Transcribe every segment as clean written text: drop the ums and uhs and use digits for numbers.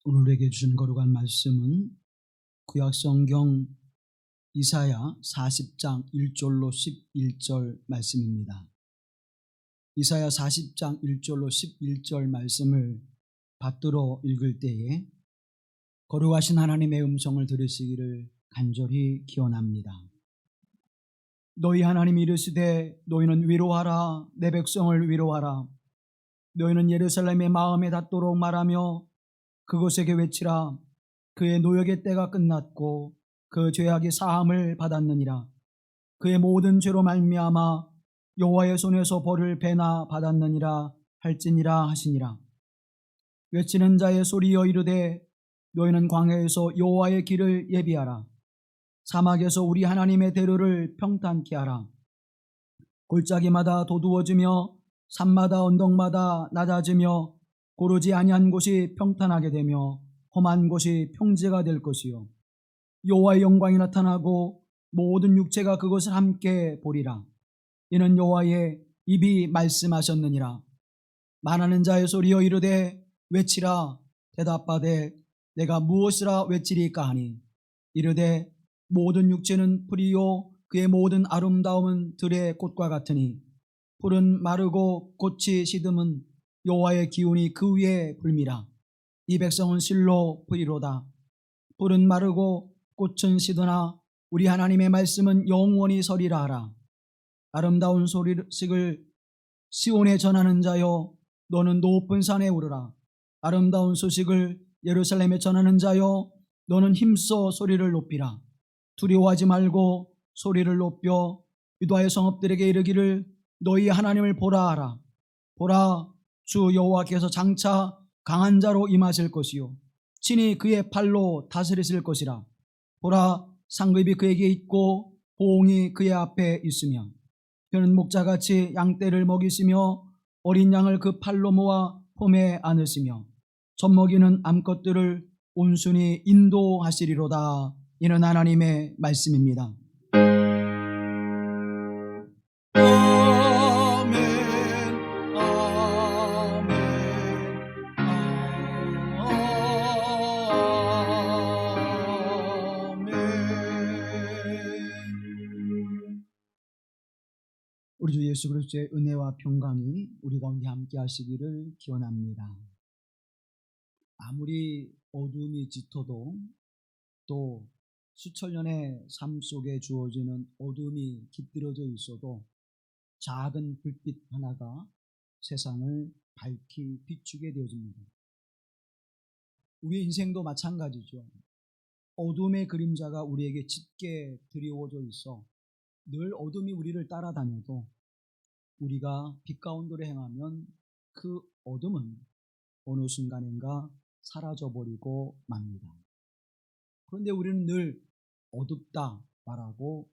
오늘 우리에게 주신 거룩한 말씀은 구약성경 이사야 40장 1절로 11절 말씀입니다. 이사야 40장 1절로 11절 말씀을 받들어 읽을 때에 거룩하신 하나님의 음성을 들으시기를 간절히 기원합니다. 너희 하나님이 이르시되 너희는 위로하라, 내 백성을 위로하라. 너희는 예루살렘의 마음에 닿도록 말하며 그곳에게 외치라. 그의 노역의 때가 끝났고 그 죄악이 사함을 받았느니라. 그의 모든 죄로 말미암아 여호와의 손에서 벌을 배나 받았느니라 할지니라 하시니라. 외치는 자의 소리여 이르되 너희는 광야에서 여호와의 길을 예비하라. 사막에서 우리 하나님의 대로를 평탄케 하라. 골짜기마다 도두어지며 산마다 언덕마다 낮아지며 고르지 아니한 곳이 평탄하게 되며 험한 곳이 평지가 될 것이요 여호와의 영광이 나타나고 모든 육체가 그것을 함께 보리라. 이는 여호와의 입이 말씀하셨느니라. 말하는 자의 소리여 이르되 외치라. 대답하되 내가 무엇이라 외치리까 하니 이르되 모든 육체는 풀이요 그의 모든 아름다움은 들의 꽃과 같으니 풀은 마르고 꽃이 시듬은 여호와의 기운이 그 위에 불미라. 이 백성은 실로 풀이로다. 풀은 마르고 꽃은 시드나 우리 하나님의 말씀은 영원히 서리라 하라. 아름다운 소식을 시온에 전하는 자여 너는 높은 산에 오르라. 아름다운 소식을 예루살렘에 전하는 자여 너는 힘써 소리를 높이라. 두려워하지 말고 소리를 높여 유다의 성읍들에게 이르기를 너희 하나님을 보라 하라. 보라, 주 여호와께서 장차 강한 자로 임하실 것이요 친히 그의 팔로 다스리실 것이라. 보라, 상급이 그에게 있고 보응이 그의 앞에 있으며 그는 목자같이 양떼를 먹이시며 어린 양을 그 팔로 모아 폼에 안으시며 젖먹이는 암컷들을 온순히 인도하시리로다. 이는 하나님의 말씀입니다. 우리 주 예수 그리스도의 은혜와 평강이 우리 가운데 함께 하시기를 기원합니다. 아무리 어둠이 짙어도 또 수천 년의 삶 속에 주어지는 어둠이 깃들어져 있어도 작은 불빛 하나가 세상을 밝히 비추게 되어집니다. 우리의 인생도 마찬가지죠. 어둠의 그림자가 우리에게 짙게 드리워져 있어 늘 어둠이 우리를 따라다녀도 우리가 빛 가운데로 행하면 그 어둠은 어느 순간인가 사라져버리고 맙니다. 그런데 우리는 늘 어둡다 말하고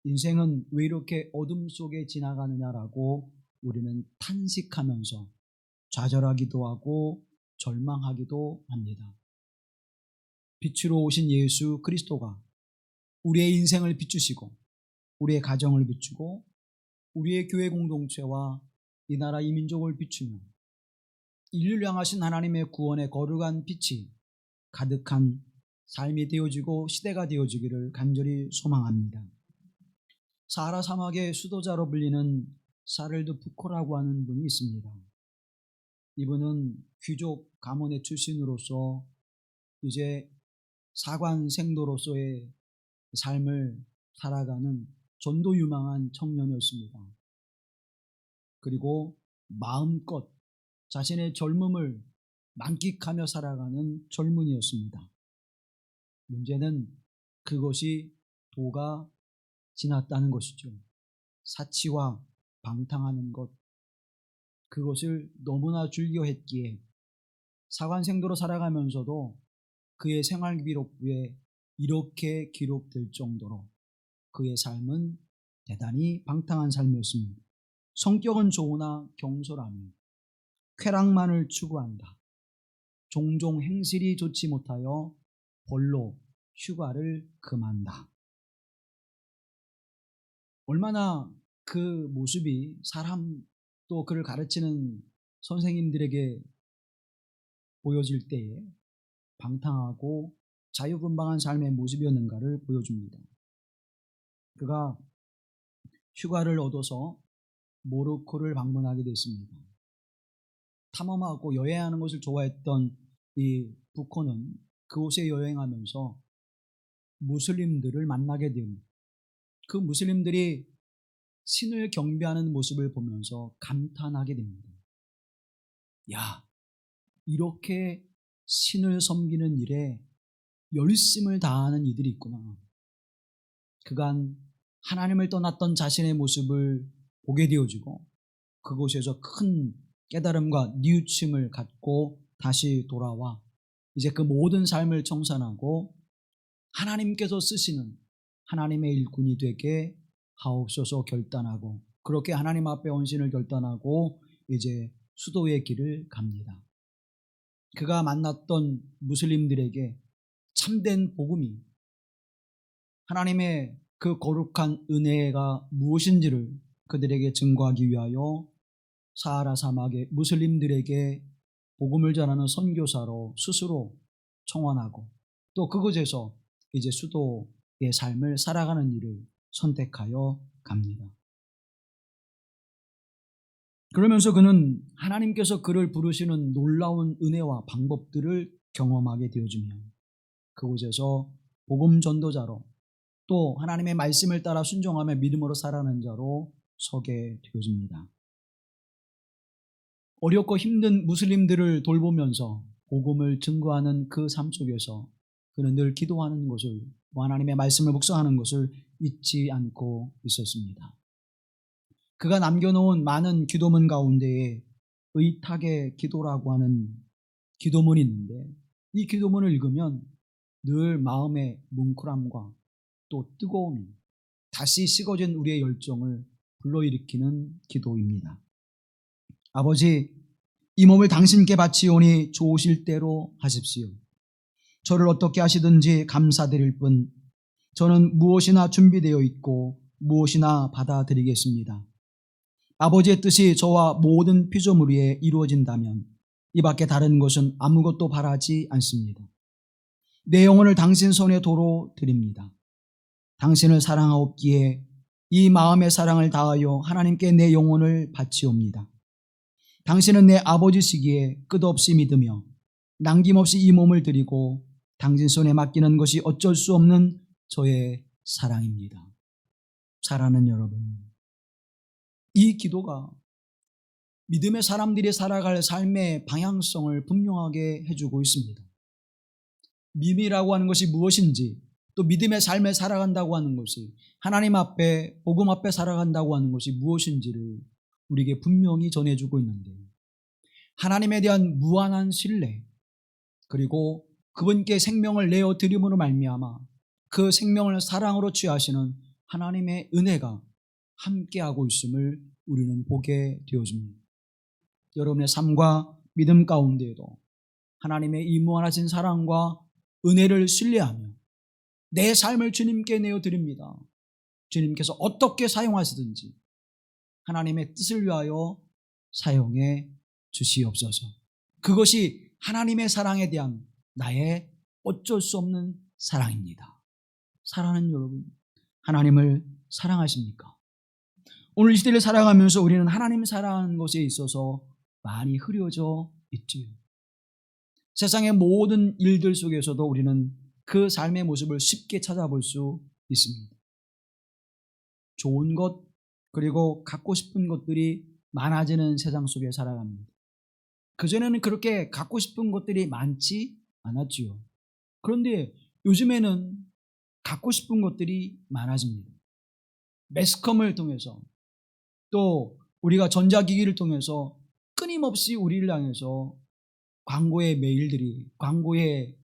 인생은 왜 이렇게 어둠 속에 지나가느냐라고 우리는 탄식하면서 좌절하기도 하고 절망하기도 합니다. 빛으로 오신 예수 그리스도가 우리의 인생을 비추시고 우리의 가정을 비추고 우리의 교회 공동체와 이 나라 이 민족을 비추며 인류를 향하신 하나님의 구원의 거룩한 빛이 가득한 삶이 되어지고 시대가 되어지기를 간절히 소망합니다. 사하라 사막의 수도자로 불리는 사를드 푸코라고 하는 분이 있습니다. 이분은 귀족 가문의 출신으로서 이제 사관생도로서의 삶을 살아가는 전도 유망한 청년이었습니다. 그리고 마음껏 자신의 젊음을 만끽하며 살아가는 젊은이였습니다. 문제는 그것이 도가 지났다는 것이죠. 사치와 방탕하는 것, 그것을 너무나 즐겨했기에 사관생도로 살아가면서도 그의 생활기록부에 이렇게 기록될 정도로 그의 삶은 대단히 방탕한 삶이었습니다. 성격은 좋으나 경솔하며 쾌락만을 추구한다. 종종 행실이 좋지 못하여 벌로 휴가를 금한다. 얼마나 그 모습이 사람 또 그를 가르치는 선생님들에게 보여질 때에 방탕하고 자유분방한 삶의 모습이었는가를 보여줍니다. 그가 휴가를 얻어서 모로코를 방문하게 됐습니다. 탐험하고 여행하는 것을 좋아했던 이 부코는 그곳에 여행하면서 무슬림들을 만나게 됩니다. 그 무슬림들이 신을 경배하는 모습을 보면서 감탄하게 됩니다. 야, 이렇게 신을 섬기는 일에 열심을 다하는 이들이 있구나. 그간 하나님을 떠났던 자신의 모습을 보게 되어지고 그곳에서 큰 깨달음과 뉘우침을 갖고 다시 돌아와 이제 그 모든 삶을 청산하고 하나님께서 쓰시는 하나님의 일꾼이 되게 하옵소서 결단하고 그렇게 하나님 앞에 헌신을 결단하고 이제 수도의 길을 갑니다. 그가 만났던 무슬림들에게 참된 복음이 하나님의 그 거룩한 은혜가 무엇인지를 그들에게 증거하기 위하여 사하라 사막의 무슬림들에게 복음을 전하는 선교사로 스스로 청원하고 또 그곳에서 이제 수도의 삶을 살아가는 일을 선택하여 갑니다. 그러면서 그는 하나님께서 그를 부르시는 놀라운 은혜와 방법들을 경험하게 되어지며 그곳에서 복음 전도자로 또 하나님의 말씀을 따라 순종하며 믿음으로 살아가는 자로 서게 되어집니다. 어렵고 힘든 무슬림들을 돌보면서 복음을 증거하는 그 삶 속에서 그는 늘 기도하는 것을 하나님의 말씀을 묵상하는 것을 잊지 않고 있었습니다. 그가 남겨놓은 많은 기도문 가운데에 의탁의 기도라고 하는 기도문이 있는데 이 기도문을 읽으면 늘 마음의 뭉클함과 또 뜨거움이 다시 식어진 우리의 열정을 불러일으키는 기도입니다. 아버지, 이 몸을 당신께 바치오니 좋으실 대로 하십시오. 저를 어떻게 하시든지 감사드릴 뿐 저는 무엇이나 준비되어 있고 무엇이나 받아들이겠습니다. 아버지의 뜻이 저와 모든 피조물 위에 이루어진다면 이 밖에 다른 것은 아무것도 바라지 않습니다. 내 영혼을 당신 손에 도로 드립니다. 당신을 사랑하옵기에 이 마음의 사랑을 다하여 하나님께 내 영혼을 바치옵니다. 당신은 내 아버지시기에 끝없이 믿으며 남김없이 이 몸을 드리고 당신 손에 맡기는 것이 어쩔 수 없는 저의 사랑입니다. 사랑하는 여러분, 이 기도가 믿음의 사람들이 살아갈 삶의 방향성을 분명하게 해주고 있습니다. 믿음이라고 하는 것이 무엇인지 또 믿음의 삶을 살아간다고 하는 것이 하나님 앞에 복음 앞에 살아간다고 하는 것이 무엇인지를 우리에게 분명히 전해주고 있는데 하나님에 대한 무한한 신뢰 그리고 그분께 생명을 내어 드림으로 말미암아 그 생명을 사랑으로 취하시는 하나님의 은혜가 함께하고 있음을 우리는 보게 되어집니다. 여러분의 삶과 믿음 가운데에도 하나님의 이 무한하신 사랑과 은혜를 신뢰하며 내 삶을 주님께 내어드립니다. 주님께서 어떻게 사용하시든지 하나님의 뜻을 위하여 사용해 주시옵소서. 그것이 하나님의 사랑에 대한 나의 어쩔 수 없는 사랑입니다. 사랑하는 여러분, 하나님을 사랑하십니까? 오늘 이 시대를 살아가면서 우리는 하나님 사랑하는 것에 있어서 많이 흐려져 있지요. 세상의 모든 일들 속에서도 우리는 그 삶의 모습을 쉽게 찾아볼 수 있습니다. 좋은 것 그리고 갖고 싶은 것들이 많아지는 세상 속에 살아갑니다. 그전에는 그렇게 갖고 싶은 것들이 많지 않았지요. 그런데 요즘에는 갖고 싶은 것들이 많아집니다. 매스컴을 통해서 또 우리가 전자기기를 통해서 끊임없이 우리를 향해서 광고의 메일들이 광고에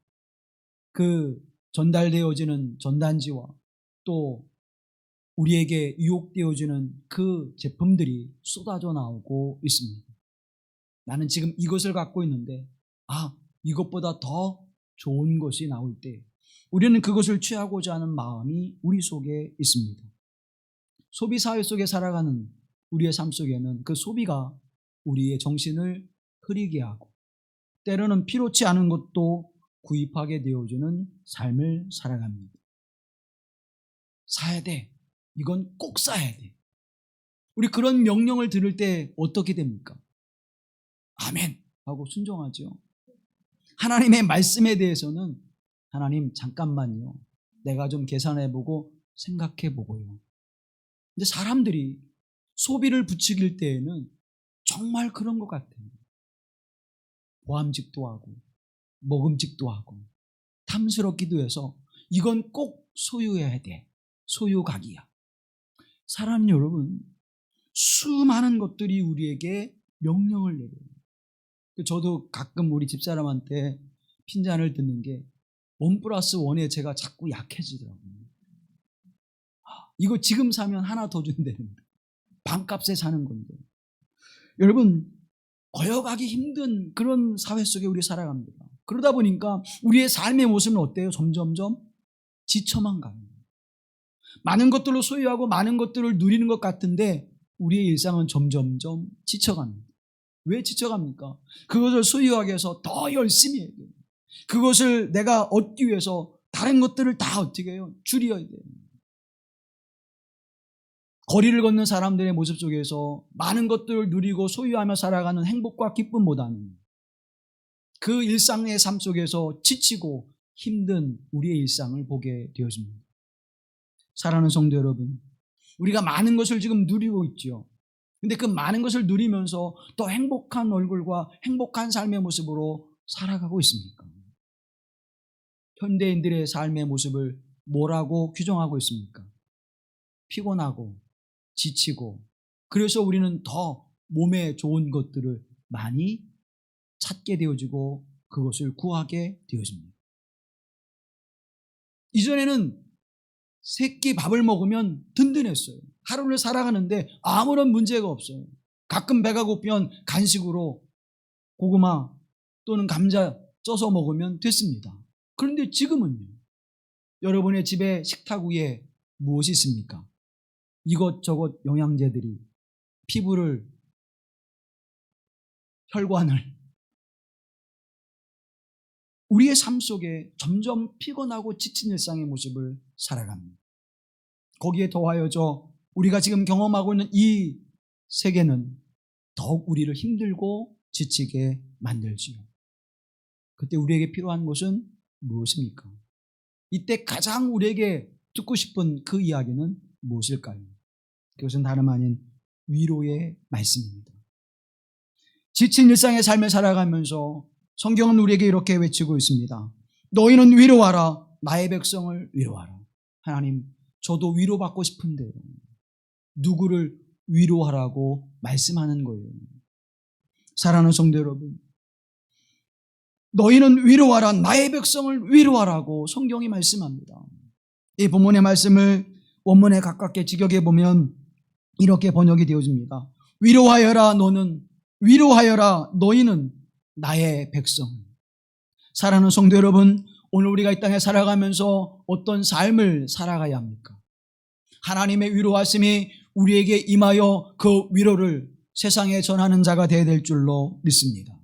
그 전달되어지는 전단지와 또 우리에게 유혹되어지는 그 제품들이 쏟아져 나오고 있습니다. 나는 지금 이것을 갖고 있는데 이것보다 더 좋은 것이 나올 때 우리는 그것을 취하고자 하는 마음이 우리 속에 있습니다. 소비사회 속에 살아가는 우리의 삶 속에는 그 소비가 우리의 정신을 흐리게 하고 때로는 필요치 않은 것도 구입하게 되어주는 삶을 살아갑니다. 사야 돼. 이건 꼭 사야 돼. 우리 그런 명령을 들을 때 어떻게 됩니까? 아멘 하고 순종하죠. 하나님의 말씀에 대해서는 하나님 잠깐만요. 내가 좀 계산해보고 생각해보고요. 근데 사람들이 소비를 부추길 때에는 정말 그런 것 같아요. 보암직도 하고 먹음직도 하고 탐스럽기도 해서 이건 꼭 소유해야 돼. 소유각이야. 사람 여러분, 수많은 것들이 우리에게 명령을 내려요. 저도 가끔 우리 집사람한테 핀잔을 듣는 게 1+1에 제가 자꾸 약해지더라고요. 이거 지금 사면 하나 더 준다는데 반값에 사는 건데. 여러분, 거여가기 힘든 그런 사회 속에 우리 살아갑니다. 그러다 보니까 우리의 삶의 모습은 어때요? 점점점 지쳐만 가요. 많은 것들로 소유하고 많은 것들을 누리는 것 같은데 우리의 일상은 점점점 지쳐갑니다. 왜 지쳐갑니까? 그것을 소유하기 위해서 더 열심히 해야 돼요. 그것을 내가 얻기 위해서 다른 것들을 다 어떻게 해요? 줄여야 돼요. 거리를 걷는 사람들의 모습 속에서 많은 것들을 누리고 소유하며 살아가는 행복과 기쁨보다는 그 일상의 삶 속에서 지치고 힘든 우리의 일상을 보게 되어집니다. 사랑하는 성도 여러분, 우리가 많은 것을 지금 누리고 있죠. 근데 그 많은 것을 누리면서 더 행복한 얼굴과 행복한 삶의 모습으로 살아가고 있습니까? 현대인들의 삶의 모습을 뭐라고 규정하고 있습니까? 피곤하고 지치고, 그래서 우리는 더 몸에 좋은 것들을 많이 찾게 되어지고 그것을 구하게 되어집니다. 이전에는 세 끼 밥을 먹으면 든든했어요. 하루를 살아가는데 아무런 문제가 없어요. 가끔 배가 고프면 간식으로 고구마 또는 감자 쪄서 먹으면 됐습니다. 그런데 지금은요, 여러분의 집에 식탁 위에 무엇이 있습니까? 이것저것 영양제들이 피부를, 혈관을, 우리의 삶 속에 점점 피곤하고 지친 일상의 모습을 살아갑니다. 거기에 더하여져 우리가 지금 경험하고 있는 이 세계는 더욱 우리를 힘들고 지치게 만들지요. 그때 우리에게 필요한 것은 무엇입니까? 이때 가장 우리에게 듣고 싶은 그 이야기는 무엇일까요? 그것은 다름 아닌 위로의 말씀입니다. 지친 일상의 삶을 살아가면서 성경은 우리에게 이렇게 외치고 있습니다. 너희는 위로하라. 나의 백성을 위로하라. 하나님, 저도 위로받고 싶은데요. 누구를 위로하라고 말씀하는 거예요. 사랑하는 성도 여러분, 너희는 위로하라. 나의 백성을 위로하라고 성경이 말씀합니다. 이 본문의 말씀을 원문에 가깝게 직역해 보면 이렇게 번역이 되어집니다. 위로하여라 너는, 위로하여라 너희는 나의 백성. 사랑하는 성도 여러분, 오늘 우리가 이 땅에 살아가면서 어떤 삶을 살아가야 합니까? 하나님의 위로하심이 우리에게 임하여 그 위로를 세상에 전하는 자가 되어야 될 줄로 믿습니다.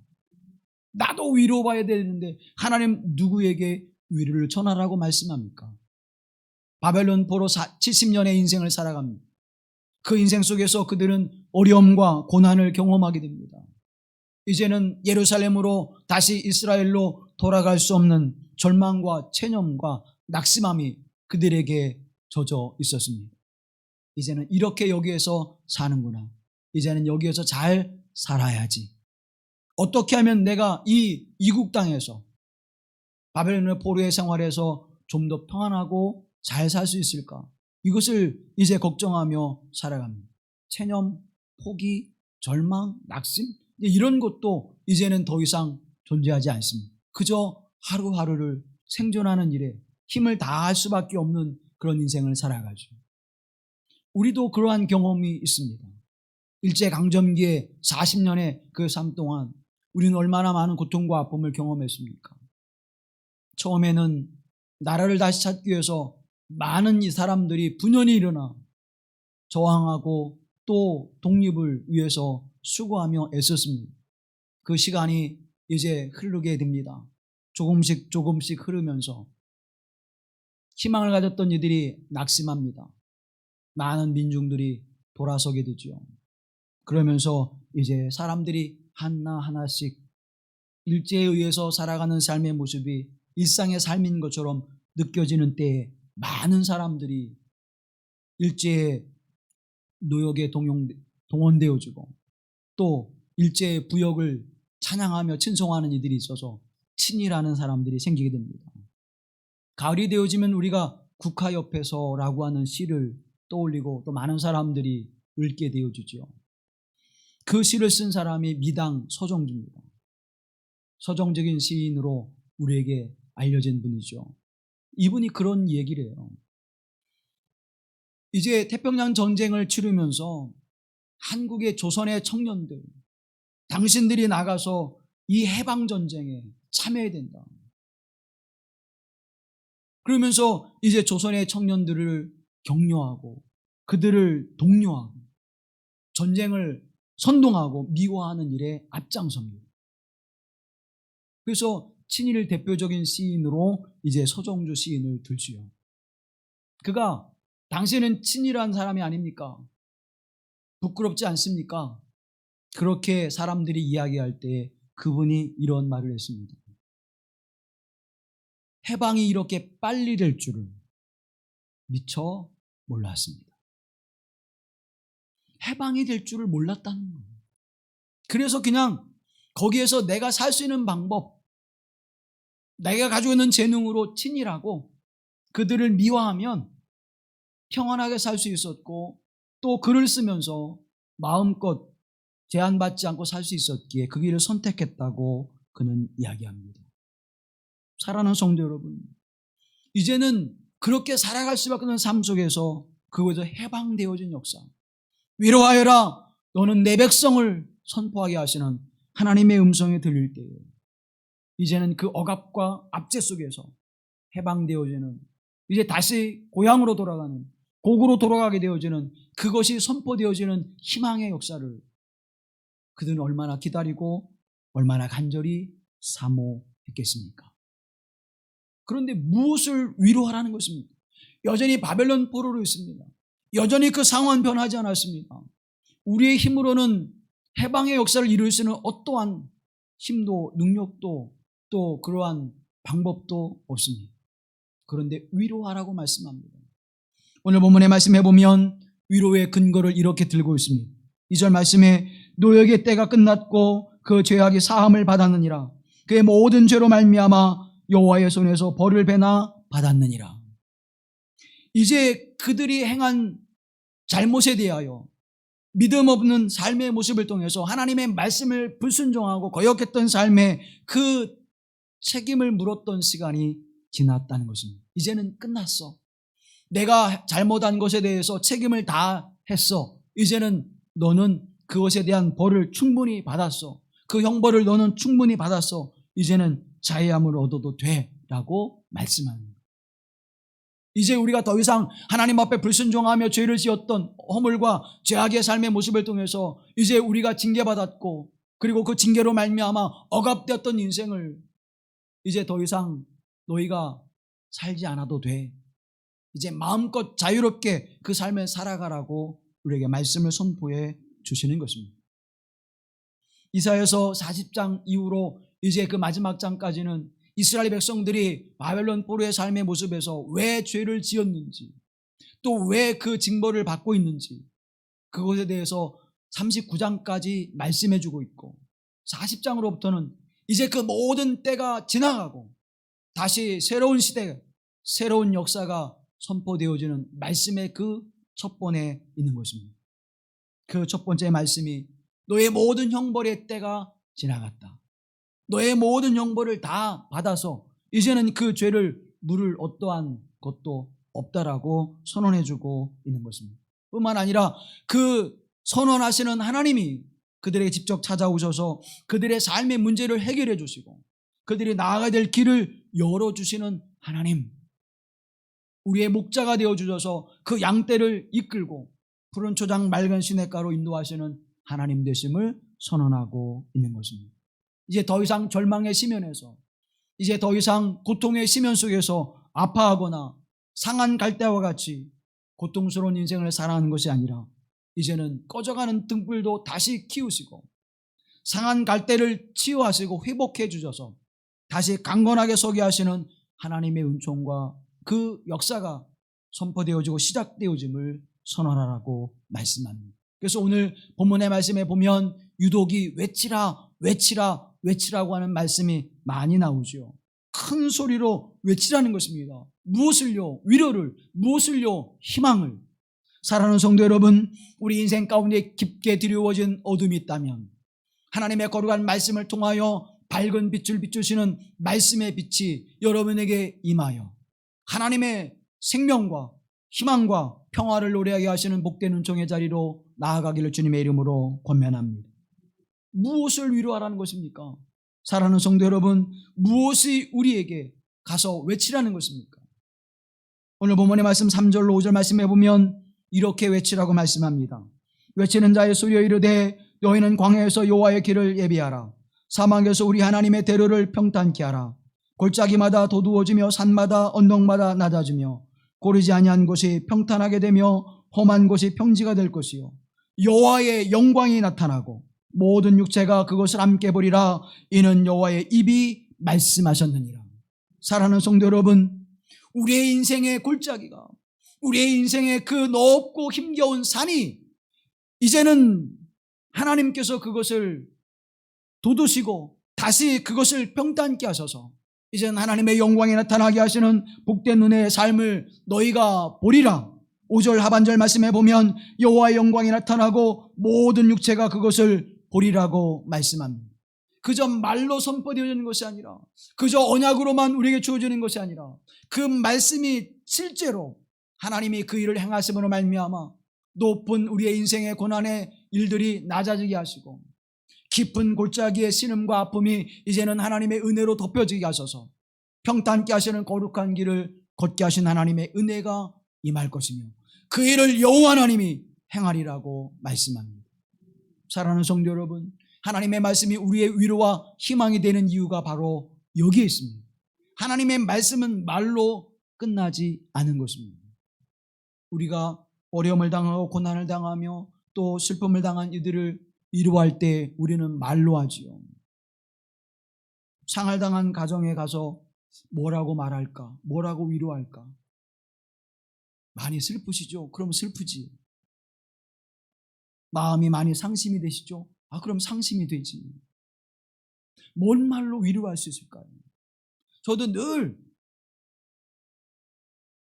나도 위로받아야 되는데 하나님 누구에게 위로를 전하라고 말씀합니까? 바벨론 포로 70년의 인생을 살아갑니다. 그 인생 속에서 그들은 어려움과 고난을 경험하게 됩니다. 이제는 예루살렘으로 다시 이스라엘로 돌아갈 수 없는 절망과 체념과 낙심함이 그들에게 젖어 있었습니다. 이제는 이렇게 여기에서 사는구나. 이제는 여기에서 잘 살아야지. 어떻게 하면 내가 이 이국 땅에서 바벨론의 포로의 생활에서 좀 더 평안하고 잘 살 수 있을까? 이것을 이제 걱정하며 살아갑니다. 체념, 포기, 절망, 낙심, 이런 것도 이제는 더 이상 존재하지 않습니다. 그저 하루하루를 생존하는 일에 힘을 다할 수밖에 없는 그런 인생을 살아가죠. 우리도 그러한 경험이 있습니다. 일제강점기에 40년의 그 삶 동안 우리는 얼마나 많은 고통과 아픔을 경험했습니까? 처음에는 나라를 다시 찾기 위해서 많은 이 사람들이 분연히 일어나 저항하고 또 독립을 위해서 수고하며 애썼습니다. 그 시간이 이제 흐르게 됩니다. 조금씩 흐르면서 희망을 가졌던 이들이 낙심합니다. 많은 민중들이 돌아서게 되죠. 그러면서 이제 사람들이 하나하나씩 일제에 의해서 살아가는 삶의 모습이 일상의 삶인 것처럼 느껴지는 때에 많은 사람들이 일제의 노역에 동원되어지고 또 일제의 부역을 찬양하며 찬송하는 이들이 있어서 친이라는 사람들이 생기게 됩니다. 가을이 되어지면 우리가 국화 옆에서라고 하는 시를 떠올리고 또 많은 사람들이 읽게 되어지죠. 그 시를 쓴 사람이 미당 서정주입니다. 서정적인 시인으로 우리에게 알려진 분이죠. 이분이 그런 얘기를 해요. 이제 태평양 전쟁을 치르면서 한국의 조선의 청년들, 당신들이 나가서 이 해방전쟁에 참여해야 된다. 그러면서 이제 조선의 청년들을 격려하고 그들을 독려하고 전쟁을 선동하고 미화하는 일에 앞장섭니다. 그래서 친일 대표적인 시인으로 이제 서정주 시인을 들지요. 그가 당신은 친일한 사람이 아닙니까? 부끄럽지 않습니까? 그렇게 사람들이 이야기할 때 그분이 이런 말을 했습니다. 해방이 이렇게 빨리 될 줄을 미처 몰랐습니다. 해방이 될 줄을 몰랐다는 거예요. 그래서 그냥 거기에서 내가 살 수 있는 방법, 내가 가지고 있는 재능으로 친일하고 그들을 미화하면 평안하게 살 수 있었고 또 글을 쓰면서 마음껏 제한받지 않고 살 수 있었기에 그 길을 선택했다고 그는 이야기합니다. 사랑하는 성도 여러분, 이제는 그렇게 살아갈 수밖에 없는 삶 속에서 그것에서 해방되어진 역사, 위로하여라 너는 내 백성을 선포하게 하시는 하나님의 음성이 들릴 때에 이제는 그 억압과 압제 속에서 해방되어지는, 이제 다시 고향으로 돌아가는, 고국으로 돌아가게 되어지는, 그것이 선포되어지는 희망의 역사를 그들은 얼마나 기다리고 얼마나 간절히 사모했겠습니까? 그런데 무엇을 위로하라는 것입니까? 여전히 바벨론 포로로 있습니다. 여전히 그 상황은 변하지 않았습니다. 우리의 힘으로는 해방의 역사를 이룰 수 있는 어떠한 힘도 능력도 또 그러한 방법도 없습니다. 그런데 위로하라고 말씀합니다. 오늘 본문의 말씀해 보면 위로의 근거를 이렇게 들고 있습니다. 2절 말씀에 노역의 때가 끝났고 그 죄악이 사함을 받았느니라. 그의 모든 죄로 말미암아 여호와의 손에서 벌을 배나 받았느니라. 이제 그들이 행한 잘못에 대하여 믿음 없는 삶의 모습을 통해서 하나님의 말씀을 불순종하고 거역했던 삶의 그 책임을 물었던 시간이 지났다는 것입니다. 이제는 끝났어. 내가 잘못한 것에 대해서 책임을 다 했어. 이제는 너는 그것에 대한 벌을 충분히 받았어. 그 형벌을 너는 충분히 받았어. 이제는 자유함을 얻어도 돼 라고 말씀합니다. 이제 우리가 더 이상 하나님 앞에 불순종하며 죄를 지었던 허물과 죄악의 삶의 모습을 통해서 이제 우리가 징계받았고 그리고 그 징계로 말미암아 억압되었던 인생을 이제 더 이상 너희가 살지 않아도 돼. 이제 마음껏 자유롭게 그 삶을 살아가라고 우리에게 말씀을 선포해 주시는 것입니다. 이사야서 40장 이후로 이제 그 마지막 장까지는 이스라엘 백성들이 바벨론 포로의 삶의 모습에서 왜 죄를 지었는지 또 왜 그 징벌을 받고 있는지 그것에 대해서 39장까지 말씀해 주고 있고 40장으로부터는 이제 그 모든 때가 지나가고 다시 새로운 시대, 새로운 역사가 선포되어지는 말씀의 그 첫 번에 있는 것입니다. 그 첫 번째 말씀이 너의 모든 형벌의 때가 지나갔다. 너의 모든 형벌을 다 받아서 이제는 그 죄를 물을 어떠한 것도 없다라고 선언해주고 있는 것입니다. 뿐만 아니라 그 선언하시는 하나님이 그들에게 직접 찾아오셔서 그들의 삶의 문제를 해결해 주시고 그들이 나아가야 될 길을 열어주시는 하나님, 우리의 목자가 되어주셔서 그 양떼를 이끌고 푸른 초장 맑은 시냇가로 인도하시는 하나님 되심을 선언하고 있는 것입니다. 이제 더 이상 절망의 시면에서 이제 더 이상 고통의 심연 속에서 아파하거나 상한 갈대와 같이 고통스러운 인생을 살아가는 것이 아니라 이제는 꺼져가는 등불도 다시 키우시고 상한 갈대를 치유하시고 회복해 주셔서 다시 강건하게 서게 하시는 하나님의 은총과 그 역사가 선포되어지고 시작되어짐을 선언하라고 말씀합니다. 그래서 오늘 본문의 말씀에 보면 유독이 외치라 외치라 외치라고 하는 말씀이 많이 나오죠. 큰 소리로 외치라는 것입니다. 무엇을요? 위로를, 무엇을요? 희망을. 사랑하는 성도 여러분, 우리 인생 가운데 깊게 드리워진 어둠이 있다면 하나님의 거룩한 말씀을 통하여 밝은 빛을 비추시는 말씀의 빛이 여러분에게 임하여 하나님의 생명과 희망과 평화를 노래하게 하시는 복된 은총의 자리로 나아가기를 주님의 이름으로 권면합니다. 무엇을 위로하라는 것입니까? 사랑하는 성도 여러분, 무엇이 우리에게 가서 외치라는 것입니까? 오늘 본문의 말씀 3절로 5절 말씀해 보면 이렇게 외치라고 말씀합니다. 외치는 자의 소리여 이르되 너희는 광야에서 여호와의 길을 예비하라. 사막에서 우리 하나님의 대로를 평탄케 하라. 골짜기마다 도두어지며 산마다 언덕마다 낮아지며 고르지 아니한 곳이 평탄하게 되며 험한 곳이 평지가 될 것이요 여호와의 영광이 나타나고 모든 육체가 그것을 함께 보리라. 이는 여호와의 입이 말씀하셨느니라. 사랑하는 성도 여러분, 우리의 인생의 골짜기가, 우리의 인생의 그 높고 힘겨운 산이 이제는 하나님께서 그것을 돋우시고 다시 그것을 평탄케 하셔서 이제는 하나님의 영광이 나타나게 하시는 복된 은혜의 삶을 너희가 보리라. 5절 하반절 말씀해 보면 여호와의 영광이 나타나고 모든 육체가 그것을 보리라고 말씀합니다. 그저 말로 선포되어지는 것이 아니라, 그저 언약으로만 우리에게 주어지는 것이 아니라 그 말씀이 실제로 하나님이 그 일을 행하심으로 말미암아 높은 우리의 인생의 고난의 일들이 낮아지게 하시고 깊은 골짜기의 신음과 아픔이 이제는 하나님의 은혜로 덮여지게 하셔서 평탄케 하시는 거룩한 길을 걷게 하신 하나님의 은혜가 임할 것이며 그 일을 여호와 하나님이 행하리라고 말씀합니다. 사랑하는 성도 여러분, 하나님의 말씀이 우리의 위로와 희망이 되는 이유가 바로 여기에 있습니다. 하나님의 말씀은 말로 끝나지 않은 것입니다. 우리가 어려움을 당하고 고난을 당하며 또 슬픔을 당한 이들을 위로할 때 우리는 말로 하지요. 상할 당한 가정에 가서 뭐라고 말할까? 뭐라고 위로할까? 많이 슬프시죠? 그럼 슬프지. 마음이 많이 상심이 되시죠? 그럼 상심이 되지. 뭔 말로 위로할 수 있을까요? 저도 늘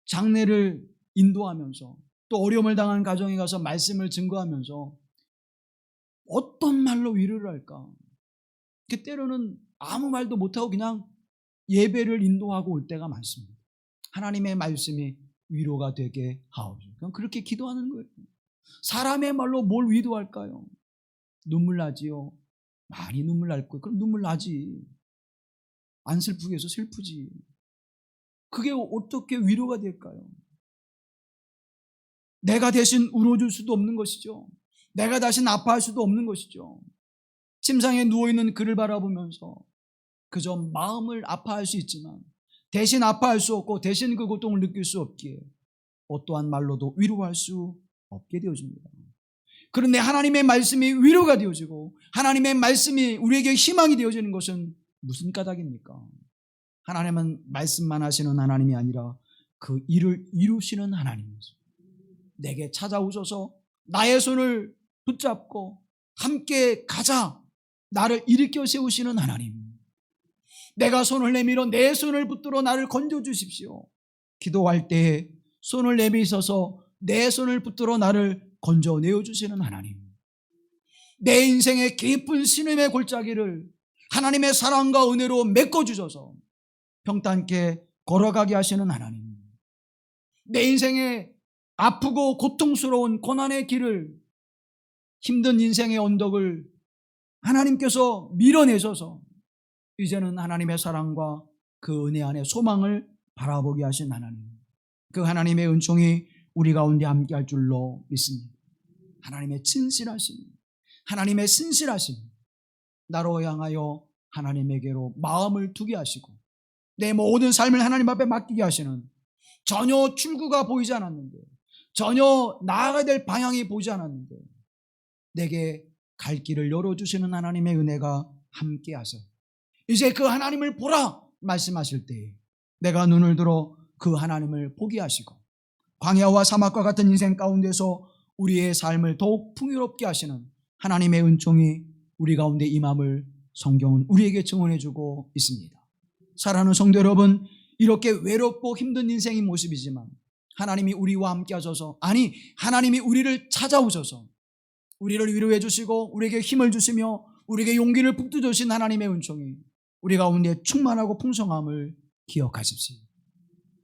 장례를 인도하면서 또 어려움을 당한 가정에 가서 말씀을 증거하면서 어떤 말로 위로를 할까? 때로는 아무 말도 못하고 그냥 예배를 인도하고 올 때가 많습니다. 하나님의 말씀이 위로가 되게 하옵소서. 그냥 그렇게 기도하는 거예요. 사람의 말로 뭘 위로할까요? 눈물 나지요. 많이 눈물 날 거예요. 그럼 눈물 나지. 안 슬프게 해서 슬프지. 그게 어떻게 위로가 될까요? 내가 대신 울어줄 수도 없는 것이죠. 내가 대신 아파할 수도 없는 것이죠. 침상에 누워있는 그를 바라보면서 그저 마음을 아파할 수 있지만 대신 아파할 수 없고 대신 그 고통을 느낄 수 없기에 어떠한 말로도 위로할 수 없게 되어집니다. 그런데 하나님의 말씀이 위로가 되어지고 하나님의 말씀이 우리에게 희망이 되어지는 것은 무슨 까닭입니까? 하나님은 말씀만 하시는 하나님이 아니라 그 일을 이루시는 하나님이죠. 내게 찾아오셔서 나의 손을 붙잡고 함께 가자, 나를 일으켜 세우시는 하나님. 내가 손을 내밀어 내 손을 붙들어 나를 건져주십시오. 기도할 때 손을 내미셔서 내 손을 붙들어 나를 건져내어 주시는 하나님. 내 인생의 깊은 신음의 골짜기를 하나님의 사랑과 은혜로 메꿔주셔서 평탄케 걸어가게 하시는 하나님. 내 인생의 아프고 고통스러운 고난의 길을, 힘든 인생의 언덕을 하나님께서 밀어내셔서 이제는 하나님의 사랑과 그 은혜 안에 소망을 바라보게 하신 하나님. 그 하나님의 은총이 우리 가운데 함께할 줄로 믿습니다. 하나님의 진실하심, 하나님의 신실하심, 나로 향하여 하나님에게로 마음을 두게 하시고 내 모든 삶을 하나님 앞에 맡기게 하시는, 전혀 출구가 보이지 않았는데, 전혀 나아가야 될 방향이 보이지 않았는데 내게 갈 길을 열어주시는 하나님의 은혜가 함께하셔 이제 그 하나님을 보라 말씀하실 때에 내가 눈을 들어 그 하나님을 보게 하시고 광야와 사막과 같은 인생 가운데서 우리의 삶을 더욱 풍요롭게 하시는 하나님의 은총이 우리 가운데 임함을 성경은 우리에게 증언해주고 있습니다. 사랑하는 성도 여러분, 이렇게 외롭고 힘든 인생의 모습이지만 하나님이 우리와 함께 하셔서, 아니 하나님이 우리를 찾아오셔서 우리를 위로해 주시고 우리에게 힘을 주시며 우리에게 용기를 북돋으신 하나님의 은총이 우리 가운데 충만하고 풍성함을 기억하십시오.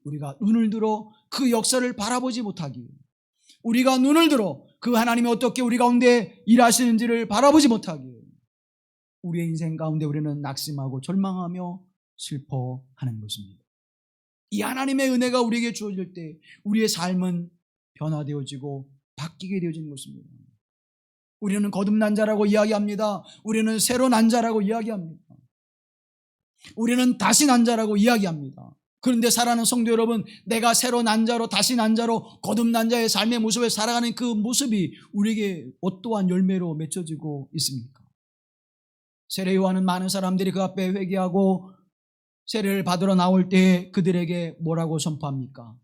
우리가 눈을 들어 그 역사를 바라보지 못하기, 우리가 눈을 들어 그 하나님이 어떻게 우리 가운데 일하시는지를 바라보지 못하기, 우리의 인생 가운데 우리는 낙심하고 절망하며 슬퍼하는 것입니다. 이 하나님의 은혜가 우리에게 주어질 때 우리의 삶은 변화되어지고 바뀌게 되어지는 것입니다. 우리는 거듭난 자라고 이야기합니다. 우리는 새로 난 자라고 이야기합니다. 우리는 다시 난 자라고 이야기합니다. 그런데 사랑하는 성도 여러분, 내가 새로 난 자로, 다시 난 자로, 거듭난 자의 삶의 모습을 살아가는 그 모습이 우리에게 어떠한 열매로 맺혀지고 있습니까? 세례요한은 많은 사람들이 그 앞에 회개하고 세례를 받으러 나올 때 그들에게 뭐라고 선포합니까?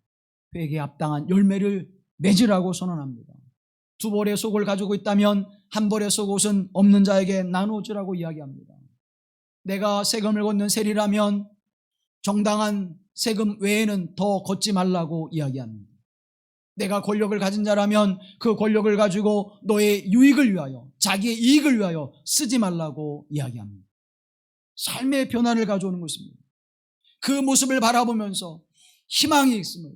회개에 합당한 열매를 맺으라고 선언합니다. 2벌의 속을 가지고 있다면 1벌의 속옷은 없는 자에게 나눠주라고 이야기합니다. 내가 세금을 걷는 세리라면 정당한 세금 외에는 더 걷지 말라고 이야기합니다. 내가 권력을 가진 자라면 그 권력을 가지고 너의 유익을 위하여, 자기의 이익을 위하여 쓰지 말라고 이야기합니다. 삶의 변화를 가져오는 것입니다. 그 모습을 바라보면서 희망이 있음을,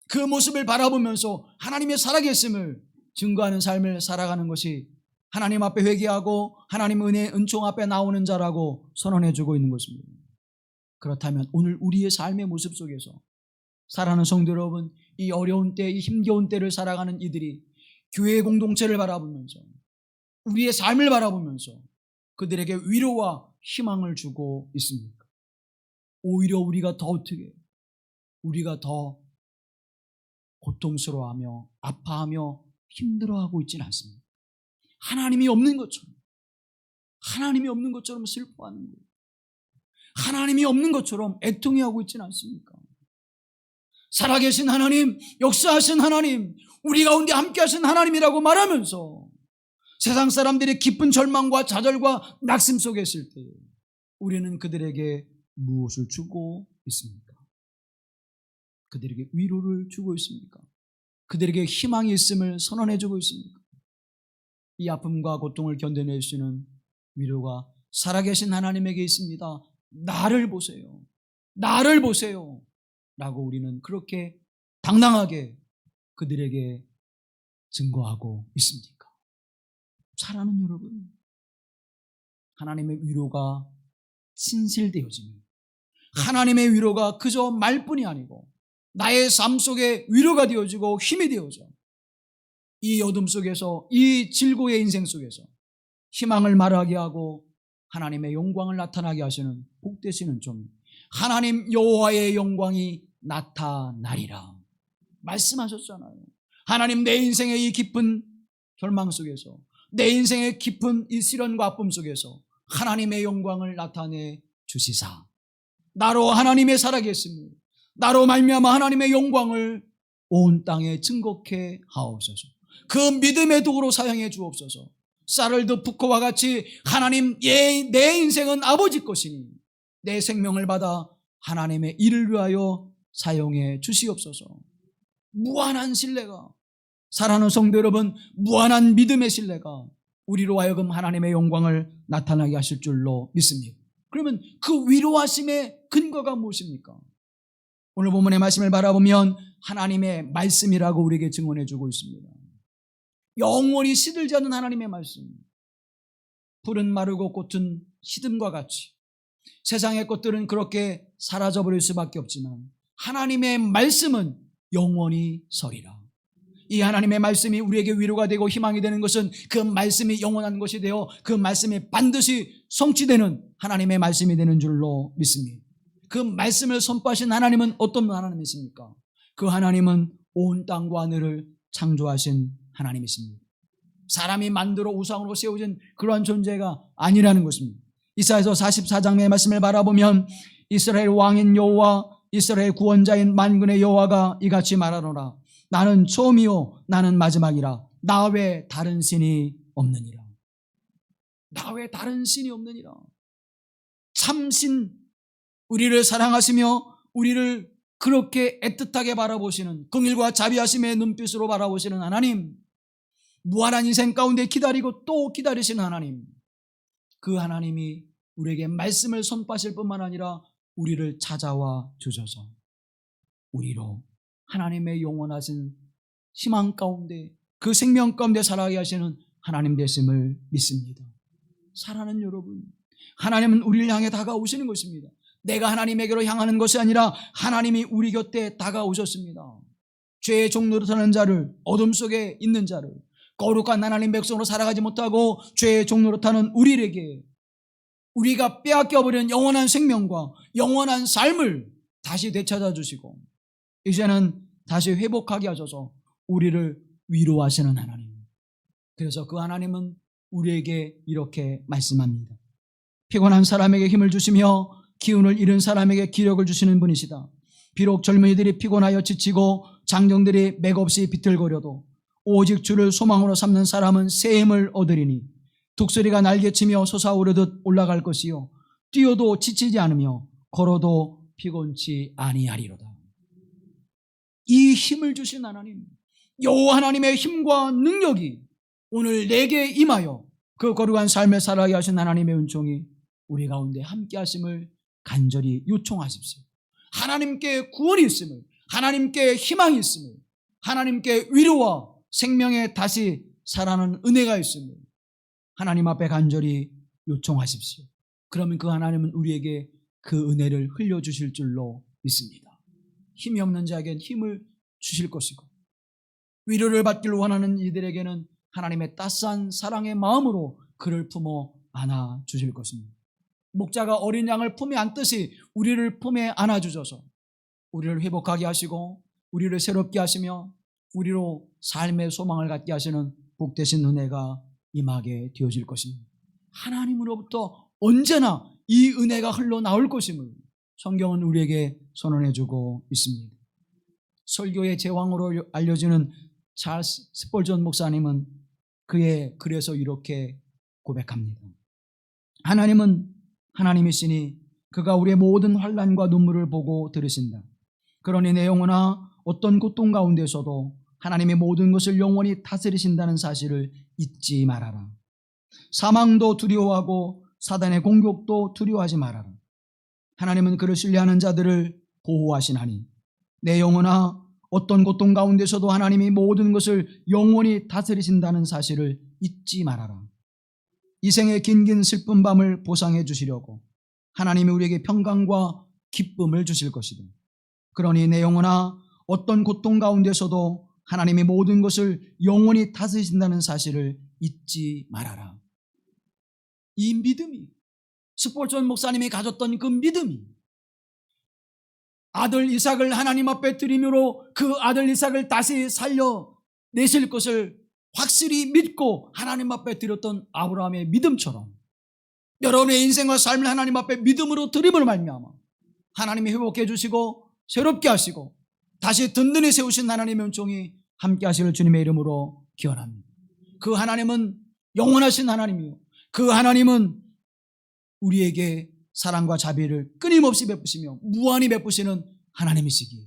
그 모습을 바라보면서 하나님의 살아계심을 증거하는 삶을 살아가는 것이 하나님 앞에 회개하고 하나님 은혜의 은총 앞에 나오는 자라고 선언해주고 있는 것입니다. 그렇다면 오늘 우리의 삶의 모습 속에서 사랑하는 성도 여러분, 이 어려운 때, 이 힘겨운 때를 살아가는 이들이 교회의 공동체를 바라보면서, 우리의 삶을 바라보면서 그들에게 위로와 희망을 주고 있습니까? 오히려 우리가 더 어떻게, 우리가 더 고통스러워하며 아파하며 힘들어하고 있지는 않습니다. 하나님이 없는 것처럼, 하나님이 없는 것처럼 슬퍼하는 거예요. 하나님이 없는 것처럼 애통해하고 있지는 않습니까? 살아계신 하나님, 역사하신 하나님, 우리 가운데 함께하신 하나님이라고 말하면서 세상 사람들이 깊은 절망과 좌절과 낙심 속에 있을 때 우리는 그들에게 무엇을 주고 있습니까? 그들에게 위로를 주고 있습니까? 그들에게 희망이 있음을 선언해주고 있습니까? 이 아픔과 고통을 견뎌낼 수 있는 위로가 살아계신 하나님에게 있습니다. 나를 보세요. 나를 보세요. 라고 우리는 그렇게 당당하게 그들에게 증거하고 있습니까? 사랑하는 여러분, 하나님의 위로가 진실되어지니, 하나님의 위로가 그저 말뿐이 아니고 나의 삶 속에 위로가 되어지고 힘이 되어져 이 어둠 속에서, 이 질고의 인생 속에서 희망을 말하게 하고 하나님의 영광을 나타나게 하시는 복되신 은총, 하나님 여호와의 영광이 나타나리라 말씀하셨잖아요. 하나님, 내 인생의 이 깊은 절망 속에서, 내 인생의 깊은 이 시련과 아픔 속에서 하나님의 영광을 나타내 주시사 나로 하나님의 살아계심을, 나로 말미암아 하나님의 영광을 온 땅에 증거케 하옵소서. 그 믿음의 도구로 사용해 주옵소서. 사를드 부코와 같이 하나님, 내 인생은 아버지 것이니 내 생명을 받아 하나님의 일을 위하여 사용해 주시옵소서. 무한한 신뢰가, 사랑하는 성도 여러분, 무한한 믿음의 신뢰가 우리로 하여금 하나님의 영광을 나타나게 하실 줄로 믿습니다. 그러면 그 위로하심의 근거가 무엇입니까? 오늘 본문의 말씀을 바라보면 하나님의 말씀이라고 우리에게 증언해 주고 있습니다. 영원히 시들지 않는 하나님의 말씀. 풀은 마르고 꽃은 시듦과 같이 세상의 것들은 그렇게 사라져버릴 수밖에 없지만 하나님의 말씀은 영원히 서리라. 이 하나님의 말씀이 우리에게 위로가 되고 희망이 되는 것은 그 말씀이 영원한 것이 되어 그 말씀이 반드시 성취되는 하나님의 말씀이 되는 줄로 믿습니다. 그 말씀을 선포하신 하나님은 어떤 하나님이십니까? 그 하나님은 온 땅과 하늘을 창조하신 하나님이십니다. 사람이 만들어 우상으로 세워진 그러한 존재가 아니라는 것입니다. 이사야서 44장의 말씀을 바라보면 이스라엘 왕인 여호와 이스라엘 구원자인 만군의 여호와가 이같이 말하노라. 나는 처음이요 나는 마지막이라. 나 외 다른 신이 없느니라. 나 외 다른 신이 없느니라. 참신, 우리를 사랑하시며 우리를 그렇게 애틋하게 바라보시는, 긍휼과 자비하심의 눈빛으로 바라보시는 하나님, 무한한 인생 가운데 기다리고 또 기다리시는 하나님, 그 하나님이 우리에게 말씀을 선포하실 뿐만 아니라 우리를 찾아와 주셔서 우리로 하나님의 영원하신 희망 가운데, 그 생명 가운데 살아가게 하시는 하나님 되심을 믿습니다. 사랑하는 여러분, 하나님은 우리를 향해 다가오시는 것입니다. 내가 하나님에게로 향하는 것이 아니라 하나님이 우리 곁에 다가오셨습니다. 죄의 종노릇하는 자를, 어둠 속에 있는 자를, 거룩한 하나님 백성으로 살아가지 못하고 죄의 종노릇하는 우리에게 우리가 빼앗겨버린 영원한 생명과 영원한 삶을 다시 되찾아 주시고 이제는 다시 회복하게 하셔서 우리를 위로하시는 하나님. 그래서 그 하나님은 우리에게 이렇게 말씀합니다. 피곤한 사람에게 힘을 주시며 기운을 잃은 사람에게 기력을 주시는 분이시다. 비록 젊은이들이 피곤하여 지치고 장정들이 맥없이 비틀거려도 오직 주를 소망으로 삼는 사람은 새 힘을 얻으리니 독수리가 날개치며 솟아오르듯 올라갈 것이요 뛰어도 지치지 않으며 걸어도 피곤치 아니하리로다. 이 힘을 주신 하나님, 여호와 하나님의 힘과 능력이 오늘 내게 임하여 그 거룩한 삶을 살아가게 하신 하나님의 은총이 우리 가운데 함께 하심을 간절히 요청하십시오. 하나님께 구원이 있음을, 하나님께 희망이 있음을, 하나님께 위로와 생명에 다시 살아나는 은혜가 있음을 하나님 앞에 간절히 요청하십시오. 그러면 그 하나님은 우리에게 그 은혜를 흘려주실 줄로 믿습니다. 힘이 없는 자에겐 힘을 주실 것이고 위로를 받기를 원하는 이들에게는 하나님의 따스한 사랑의 마음으로 그를 품어 안아주실 것입니다. 목자가 어린 양을 품에 안듯이 우리를 품에 안아주셔서 우리를 회복하게 하시고 우리를 새롭게 하시며 우리로 삶의 소망을 갖게 하시는 복되신 은혜가 임하게 되어질 것입니다. 하나님으로부터 언제나 이 은혜가 흘러나올 것임을 성경은 우리에게 선언해주고 있습니다. 설교의 제왕으로 알려지는 찰스 스펄전 목사님은 그의 글에서 이렇게 고백합니다. 하나님은 하나님이시니 그가 우리의 모든 환난과 눈물을 보고 들으신다. 그러니 내 영혼아 어떤 고통 가운데서도 하나님의 모든 것을 영원히 다스리신다는 사실을 잊지 말아라. 사망도 두려워하고 사단의 공격도 두려워하지 말아라. 하나님은 그를 신뢰하는 자들을 보호하시나니 내 영혼아 어떤 고통 가운데서도 하나님이 모든 것을 영원히 다스리신다는 사실을 잊지 말아라. 이 생의 긴긴 슬픈 밤을 보상해 주시려고 하나님이 우리에게 평강과 기쁨을 주실 것이다. 그러니 내 영혼아 어떤 고통 가운데서도 하나님이 모든 것을 영원히 다스리신다는 사실을 잊지 말아라. 이 믿음이, 스폴전 목사님이 가졌던 그 믿음이 아들 이삭을 하나님 앞에 드림으로 그 아들 이삭을 다시 살려내실 것을 확실히 믿고 하나님 앞에 드렸던 아브라함의 믿음처럼 여러분의 인생과 삶을 하나님 앞에 믿음으로 드림으로 말미암아 하나님이 회복해 주시고 새롭게 하시고 다시 든든히 세우신 하나님의 은총이 함께 하시길 주님의 이름으로 기원합니다. 그 하나님은 영원하신 하나님이요 그 하나님은 우리에게 사랑과 자비를 끊임없이 베푸시며 무한히 베푸시는 하나님이시기에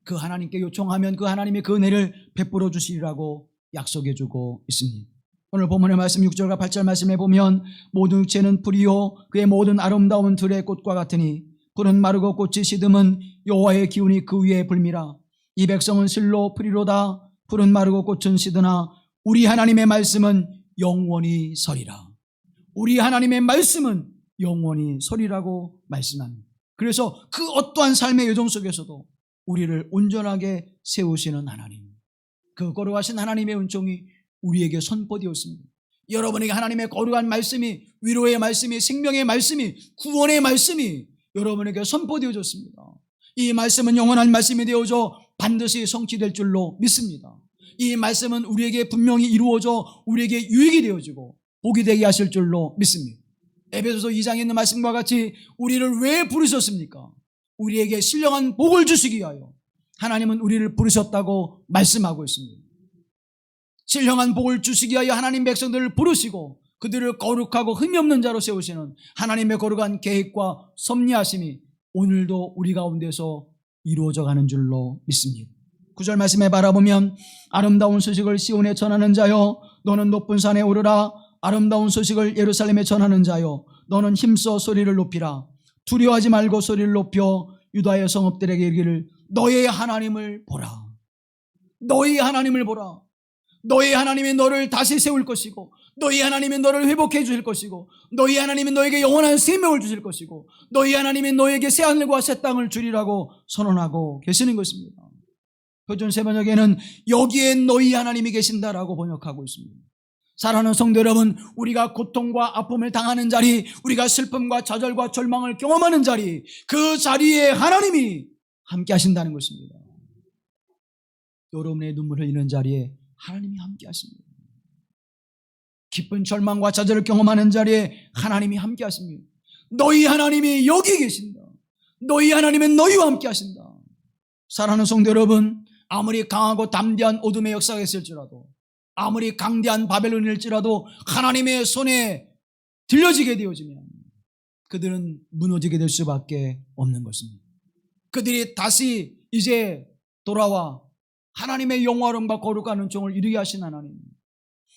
그 하나님께 요청하면 그 하나님의 그 은혜를 베풀어 주시리라고 약속해 주고 있습니다. 오늘 본문의 말씀 6절과 8절 말씀에 보면 모든 육체는 풀이요 그의 모든 아름다움은 들의 꽃과 같으니 풀은 마르고 꽃이 시듬은 여호와의 기운이 그 위에 불미라. 이 백성은 실로 풀이로다. 풀은 마르고 꽃은 시드나 우리 하나님의 말씀은 영원히 서리라. 우리 하나님의 말씀은 영원히 서리라고 말씀합니다. 그래서 그 어떠한 삶의 여정 속에서도 우리를 온전하게 세우시는 하나님, 그 거룩하신 하나님의 은총이 우리에게 선포되었습니다. 여러분에게 하나님의 거룩한 말씀이, 위로의 말씀이, 생명의 말씀이, 구원의 말씀이 여러분에게 선포되어졌습니다. 이 말씀은 영원한 말씀이 되어져 반드시 성취될 줄로 믿습니다. 이 말씀은 우리에게 분명히 이루어져 우리에게 유익이 되어지고 복이 되게 하실 줄로 믿습니다. 에베소서 2장에 있는 말씀과 같이 우리를 왜 부르셨습니까? 우리에게 신령한 복을 주시기 위하여 하나님은 우리를 부르셨다고 말씀하고 있습니다. 신령한 복을 주시기 위하여 하나님 백성들을 부르시고 그들을 거룩하고 흠이 없는 자로 세우시는 하나님의 거룩한 계획과 섭리하심이 오늘도 우리 가운데서 이루어져 가는 줄로 믿습니다. 9절 말씀에 바라보면 아름다운 소식을 시온에 전하는 자여 너는 높은 산에 오르라. 아름다운 소식을 예루살렘에 전하는 자여 너는 힘써 소리를 높이라. 두려워하지 말고 소리를 높여 유다의 성읍들에게 이르기를 너의 하나님을 보라. 너의 하나님을 보라. 너의 하나님이 너를 다시 세울 것이고 너희 하나님이 너를 회복해 주실 것이고 너희 하나님이 너에게 영원한 생명을 주실 것이고 너희 하나님이 너에게 새 하늘과 새 땅을 주리라고 선언하고 계시는 것입니다. 표준 세번역에는 여기에 너희 하나님이 계신다라고 번역하고 있습니다. 사랑하는 성도 여러분, 우리가 고통과 아픔을 당하는 자리, 우리가 슬픔과 좌절과 절망을 경험하는 자리, 그 자리에 하나님이 함께 하신다는 것입니다. 여러분의 눈물 흘리는 자리에 하나님이 함께 하십니다. 깊은 절망과 좌절을 경험하는 자리에 하나님이 함께 하십니다. 너희 하나님이 여기 계신다. 너희 하나님은 너희와 함께 하신다. 사랑하는 성도 여러분, 아무리 강하고 담대한 어둠의 역사가 있을지라도 아무리 강대한 바벨론일지라도 하나님의 손에 들려지게 되어지면 그들은 무너지게 될 수밖에 없는 것입니다. 그들이 다시 이제 돌아와 하나님의 영화로움과 거룩한 은총을 이루게 하신 하나님,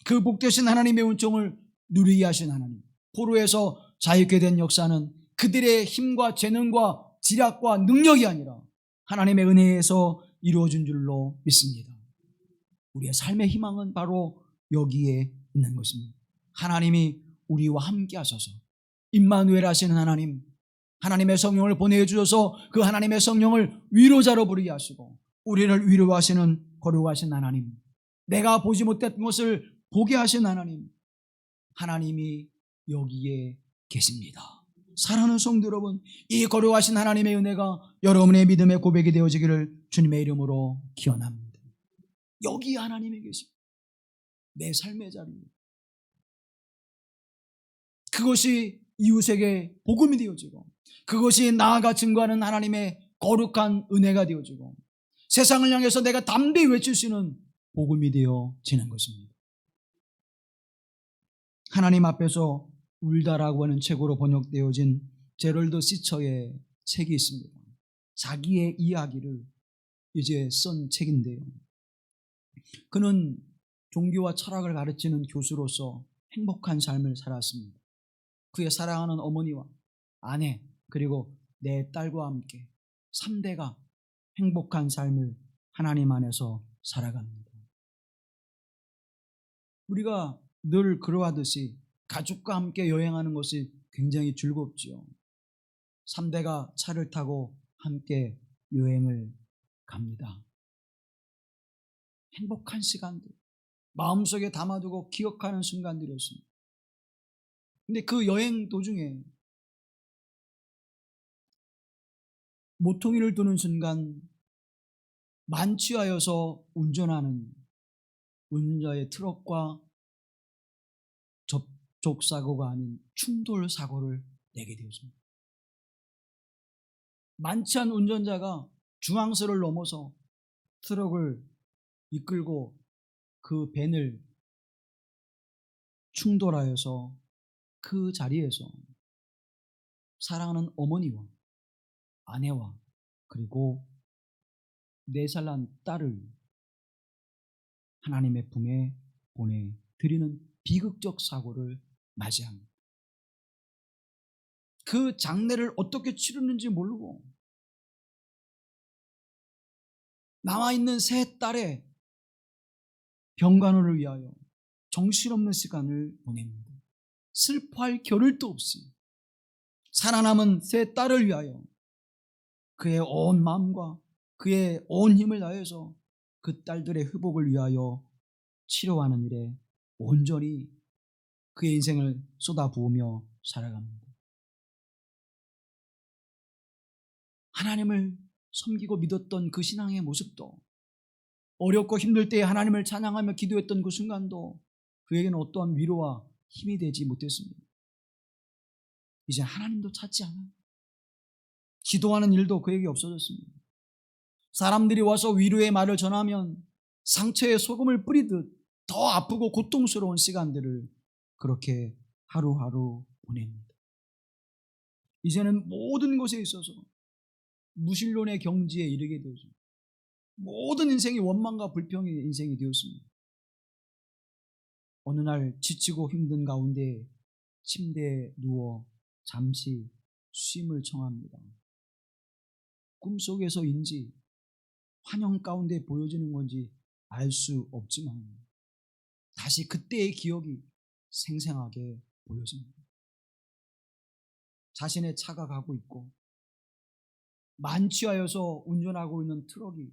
그 복되신 하나님의 은총을 누리게 하신 하나님, 포로에서 자유케 된 역사는 그들의 힘과 재능과 지략과 능력이 아니라 하나님의 은혜에서 이루어진 줄로 믿습니다. 우리의 삶의 희망은 바로 여기에 있는 것입니다. 하나님이 우리와 함께 하셔서 임마누엘 하시는 하나님, 하나님의 성령을 보내주셔서 그 하나님의 성령을 위로자로 부르게 하시고 우리를 위로하시는 거룩하신 하나님, 내가 보지 못했던 것을 보게 하신 하나님, 하나님이 여기에 계십니다. 사랑하는 성도 여러분, 이 거룩하신 하나님의 은혜가 여러분의 믿음의 고백이 되어지기를 주님의 이름으로 기원합니다. 여기 하나님이 계십니다. 내 삶의 자리입니다. 그것이 이웃에게 복음이 되어지고 그것이 나아가 증거하는 하나님의 거룩한 은혜가 되어지고 세상을 향해서 내가 담대히 외칠 수 있는 복음이 되어지는 것입니다. 하나님 앞에서 울다라고 하는 책으로 번역되어진 제럴드 시처의 책이 있습니다. 자기의 이야기를 이제 쓴 책인데요. 그는 종교와 철학을 가르치는 교수로서 행복한 삶을 살았습니다. 그의 사랑하는 어머니와 아내 그리고 네 딸과 함께 3대가 행복한 삶을 하나님 안에서 살아갑니다. 우리가 늘 그러하듯이 가족과 함께 여행하는 것이 굉장히 즐겁지요. 3대가 차를 타고 함께 여행을 갑니다. 행복한 시간들, 마음속에 담아두고 기억하는 순간들이었습니다. 근데 그 여행 도중에 모퉁이를 두는 순간 만취하여서 운전하는 운전자의 트럭과 접촉사고가 아닌 충돌사고를 내게 되었습니다. 만취한 운전자가 중앙선을 넘어서 트럭을 이끌고 그 밴을 충돌하여서 그 자리에서 사랑하는 어머니와 아내와 그리고 4살 난 딸을 하나님의 품에 보내드리는 비극적 사고를 맞이합니다. 그 장례를 어떻게 치르는지 모르고 남아있는 세 딸의 병간호를 위하여 정신없는 시간을 보냅니다. 슬퍼할 겨를도 없이 살아남은 세 딸을 위하여 그의 온 마음과 그의 온 힘을 다해서 그 딸들의 회복을 위하여 치료하는 일에 온전히 그의 인생을 쏟아부으며 살아갑니다. 하나님을 섬기고 믿었던 그 신앙의 모습도, 어렵고 힘들 때에 하나님을 찬양하며 기도했던 그 순간도 그에게는 어떠한 위로와 힘이 되지 못했습니다. 이제 하나님도 찾지 않아요. 기도하는 일도 그에게 없어졌습니다. 사람들이 와서 위로의 말을 전하면 상처에 소금을 뿌리듯 더 아프고 고통스러운 시간들을 그렇게 하루하루 보냅니다. 이제는 모든 것에 있어서 무신론의 경지에 이르게 되죠. 모든 인생이 원망과 불평의 인생이 되었습니다. 어느 날 지치고 힘든 가운데 침대에 누워 잠시 쉼을 청합니다. 꿈속에서인지 환영 가운데 보여지는 건지 알 수 없지만 다시 그때의 기억이 생생하게 보여집니다. 자신의 차가 가고 있고 만취하여서 운전하고 있는 트럭이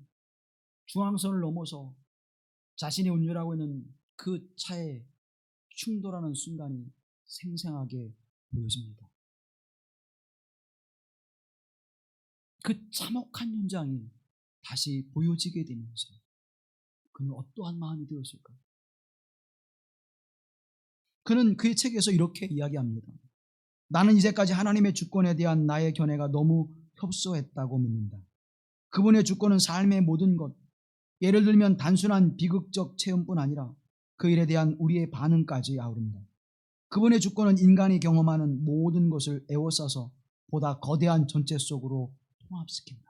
중앙선을 넘어서 자신이 운전하고 있는 그 차에 충돌하는 순간이 생생하게 보여집니다. 그 참혹한 현장이 다시 보여지게 되면서 그는 어떠한 마음이 되었을까요? 그는 그의 책에서 이렇게 이야기합니다. 나는 이제까지 하나님의 주권에 대한 나의 견해가 너무 협소했다고 믿는다. 그분의 주권은 삶의 모든 것, 예를 들면 단순한 비극적 체험뿐 아니라 그 일에 대한 우리의 반응까지 아우른다. 그분의 주권은 인간이 경험하는 모든 것을 에워싸서 보다 거대한 전체 속으로 통합시킨다.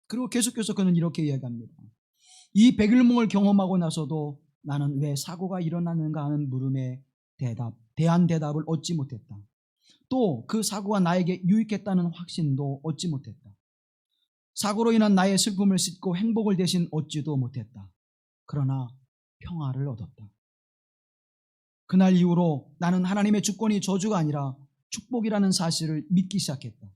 그리고 계속해서 그는 이렇게 이야기합니다. 이 백일몽을 경험하고 나서도 나는 왜 사고가 일어나는가 하는 물음에 대한 대답을 얻지 못했다. 또 그 사고가 나에게 유익했다는 확신도 얻지 못했다. 사고로 인한 나의 슬픔을 씻고 행복을 대신 얻지도 못했다. 그러나 평화를 얻었다. 그날 이후로 나는 하나님의 주권이 저주가 아니라 축복이라는 사실을 믿기 시작했다.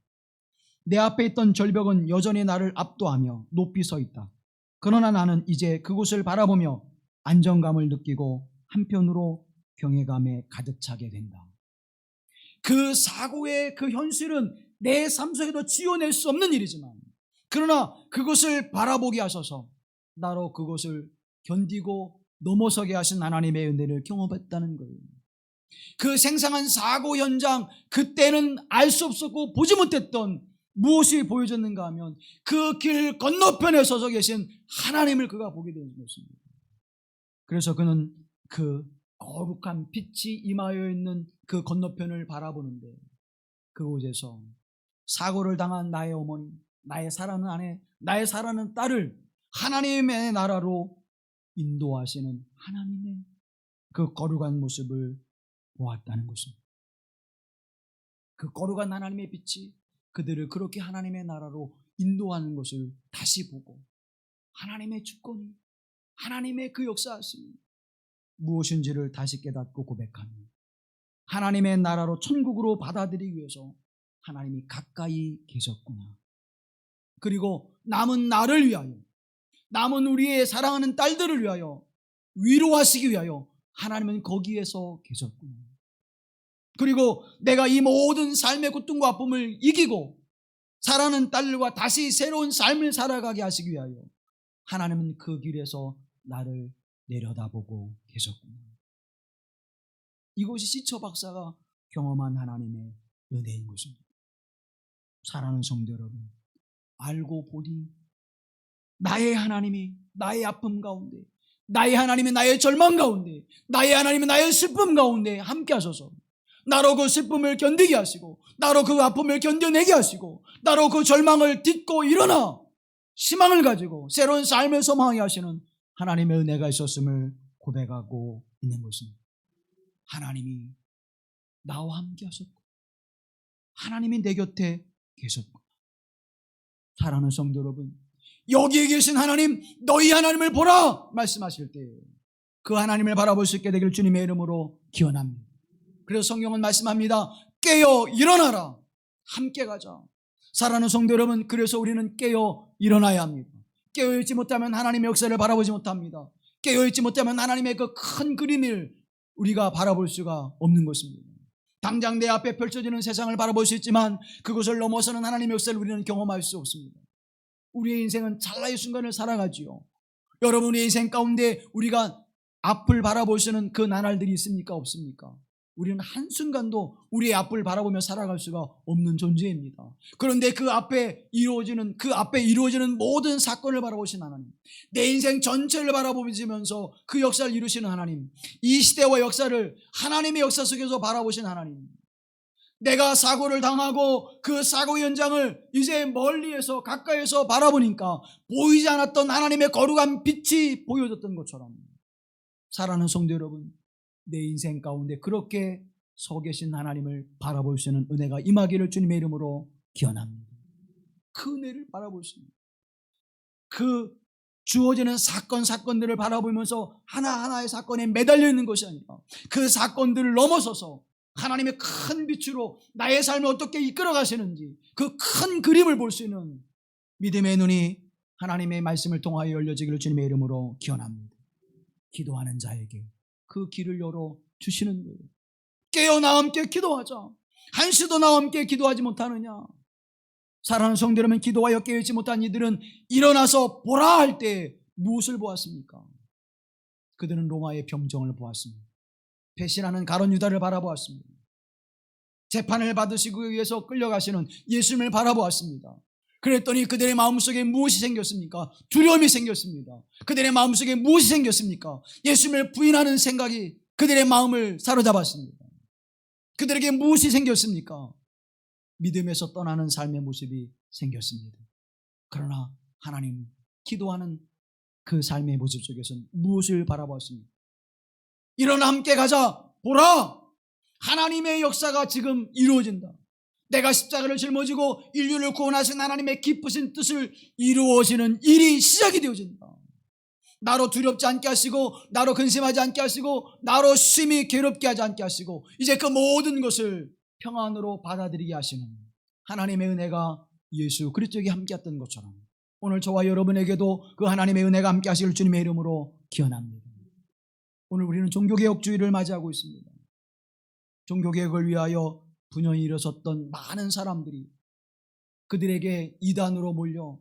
내 앞에 있던 절벽은 여전히 나를 압도하며 높이 서 있다. 그러나 나는 이제 그곳을 바라보며 안정감을 느끼고 한편으로 경외감에 가득 차게 된다. 그 사고의 그 현실은 내 삶 속에도 지워낼 수 없는 일이지만 그러나 그것을 바라보게 하셔서 나로 그것을 견디고 넘어서게 하신 하나님의 은혜를 경험했다는 거예요. 그 생생한 사고 현장, 그때는 알 수 없었고 보지 못했던 무엇이 보여졌는가 하면 그 길 건너편에 서서 계신 하나님을 그가 보게 되는 것입니다. 그래서 그는 그 거룩한 빛이 임하여 있는 그 건너편을 바라보는데 그곳에서 사고를 당한 나의 어머니, 나의 사랑하는 아내, 나의 사랑하는 딸을 하나님의 나라로 인도하시는 하나님의 그 거룩한 모습을 보았다는 것입니다. 그 거룩한 하나님의 빛이 그들을 그렇게 하나님의 나라로 인도하는 것을 다시 보고 하나님의 주권이, 하나님의 그 역사하심이 무엇인지를 다시 깨닫고 고백하며 하나님의 나라로 천국으로 받아들이기 위해서 하나님이 가까이 계셨구나. 그리고 남은 나를 위하여, 남은 우리의 사랑하는 딸들을 위하여 위로하시기 위하여 하나님은 거기에서 계셨구나. 그리고 내가 이 모든 삶의 고통과 아픔을 이기고 사랑하는 딸들과 다시 새로운 삶을 살아가게 하시기 위하여 하나님은 그 길에서 나를 내려다보고 계셨구나. 이것이 시처 박사가 경험한 하나님의 은혜인 것입니다. 사랑하는 성도 여러분, 알고 보니 나의 하나님이 나의 아픔 가운데, 나의 하나님이 나의 절망 가운데, 나의 하나님이 나의 슬픔 가운데 함께 하셔서 나로 그 슬픔을 견디게 하시고 나로 그 아픔을 견뎌내게 하시고 나로 그 절망을 딛고 일어나 희망을 가지고 새로운 삶을 소망하게 하시는 하나님의 은혜가 있었음을 고백하고 있는 것입니다. 하나님이 나와 함께 하셨고 하나님이 내 곁에 계셨고, 사랑하는 성도 여러분, 여기에 계신 하나님, 너희 하나님을 보라 말씀하실 때 그 하나님을 바라볼 수 있게 되길 주님의 이름으로 기원합니다. 그래서 성경은 말씀합니다. 깨어 일어나라. 함께 가자. 사랑하는 성도 여러분, 그래서 우리는 깨어 일어나야 합니다. 깨어있지 못하면 하나님의 역사를 바라보지 못합니다. 깨어있지 못하면 하나님의 그 큰 그림을 우리가 바라볼 수가 없는 것입니다. 당장 내 앞에 펼쳐지는 세상을 바라볼 수 있지만 그것을 넘어서는 하나님의 역사를 우리는 경험할 수 없습니다. 우리의 인생은 찰나의 순간을 살아가지요. 여러분의 인생 가운데 우리가 앞을 바라볼 수 있는 그 나날들이 있습니까? 없습니까? 우리는 한순간도 우리의 앞을 바라보며 살아갈 수가 없는 존재입니다. 그런데 그 앞에 이루어지는 모든 사건을 바라보신 하나님, 내 인생 전체를 바라보시면서 그 역사를 이루시는 하나님, 이 시대와 역사를 하나님의 역사 속에서 바라보신 하나님, 내가 사고를 당하고 그 사고 현장을 이제 멀리에서 가까이에서 바라보니까 보이지 않았던 하나님의 거룩한 빛이 보여졌던 것처럼, 사랑하는 성도 여러분, 내 인생 가운데 그렇게 서 계신 하나님을 바라볼 수 있는 은혜가 임하기를 주님의 이름으로 기원합니다. 그 은혜를 바라볼 수 있는, 그 주어지는 사건들을 바라보면서 하나하나의 사건에 매달려 있는 것이 아니라 그 사건들을 넘어서서 하나님의 큰 빛으로 나의 삶을 어떻게 이끌어 가시는지 그 큰 그림을 볼 수 있는 믿음의 눈이 하나님의 말씀을 통하여 열려지기를 주님의 이름으로 기원합니다. 기도하는 자에게 그 길을 열어 주시는 거예요. 깨어 나와 함께 기도하자. 한시도 나와 함께 기도하지 못하느냐? 사랑하는 성도 여러분, 기도하여 깨어있지 못한 이들은 일어나서 보라 할 때 무엇을 보았습니까? 그들은 로마의 병정을 보았습니다. 배신하는 가룟 유다를 바라보았습니다. 재판을 받으시기 위해서 끌려가시는 예수님을 바라보았습니다. 그랬더니 그들의 마음속에 무엇이 생겼습니까? 두려움이 생겼습니다. 그들의 마음속에 무엇이 생겼습니까? 예수님을 부인하는 생각이 그들의 마음을 사로잡았습니다. 그들에게 무엇이 생겼습니까? 믿음에서 떠나는 삶의 모습이 생겼습니다. 그러나 하나님, 기도하는 그 삶의 모습 속에서는 무엇을 바라보았습니까? 일어나 함께 가자. 보라! 하나님의 역사가 지금 이루어진다. 내가 십자가를 짊어지고 인류를 구원하신 하나님의 기쁘신 뜻을 이루어지는 일이 시작이 되어진다. 나로 두렵지 않게 하시고, 나로 근심하지 않게 하시고, 나로 심히 괴롭게 하지 않게 하시고, 이제 그 모든 것을 평안으로 받아들이게 하시는 하나님의 은혜가 예수 그리스도에게 함께했던 것처럼 오늘 저와 여러분에게도 그 하나님의 은혜가 함께 하시길 주님의 이름으로 기원합니다. 오늘 우리는 종교개혁주의를 맞이하고 있습니다. 종교개혁을 위하여 분연히 일어섰던 많은 사람들이 그들에게 이단으로 몰려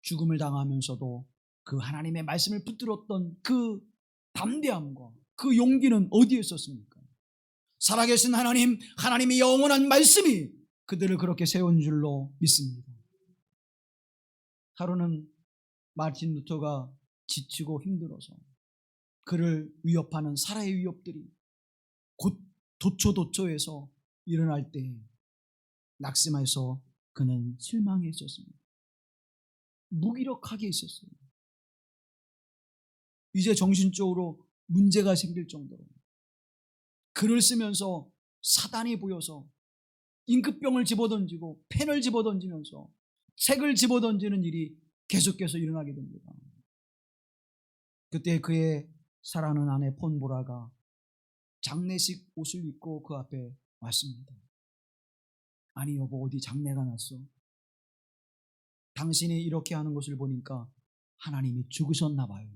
죽음을 당하면서도 그 하나님의 말씀을 붙들었던 그 담대함과 그 용기는 어디에 있었습니까? 살아계신 하나님, 하나님의 영원한 말씀이 그들을 그렇게 세운 줄로 믿습니다. 하루는 마틴 루터가 지치고 힘들어서 그를 위협하는 살아의 위협들이 곧 도처도처에서 일어날 때 낙심해서 그는 실망해 있었습니다. 무기력하게 있었어요. 이제 정신적으로 문제가 생길 정도로 글을 쓰면서 사단이 보여서 임급병을 집어던지고 펜을 집어던지면서 책을 집어던지는 일이 계속해서 일어나게 됩니다. 그때 그의 사랑하는 아내 폰보라가 장례식 옷을 입고 그 앞에 왔습니다. 아니 여보, 어디 장례가 났어? 당신이 이렇게 하는 것을 보니까 하나님이 죽으셨나 봐요.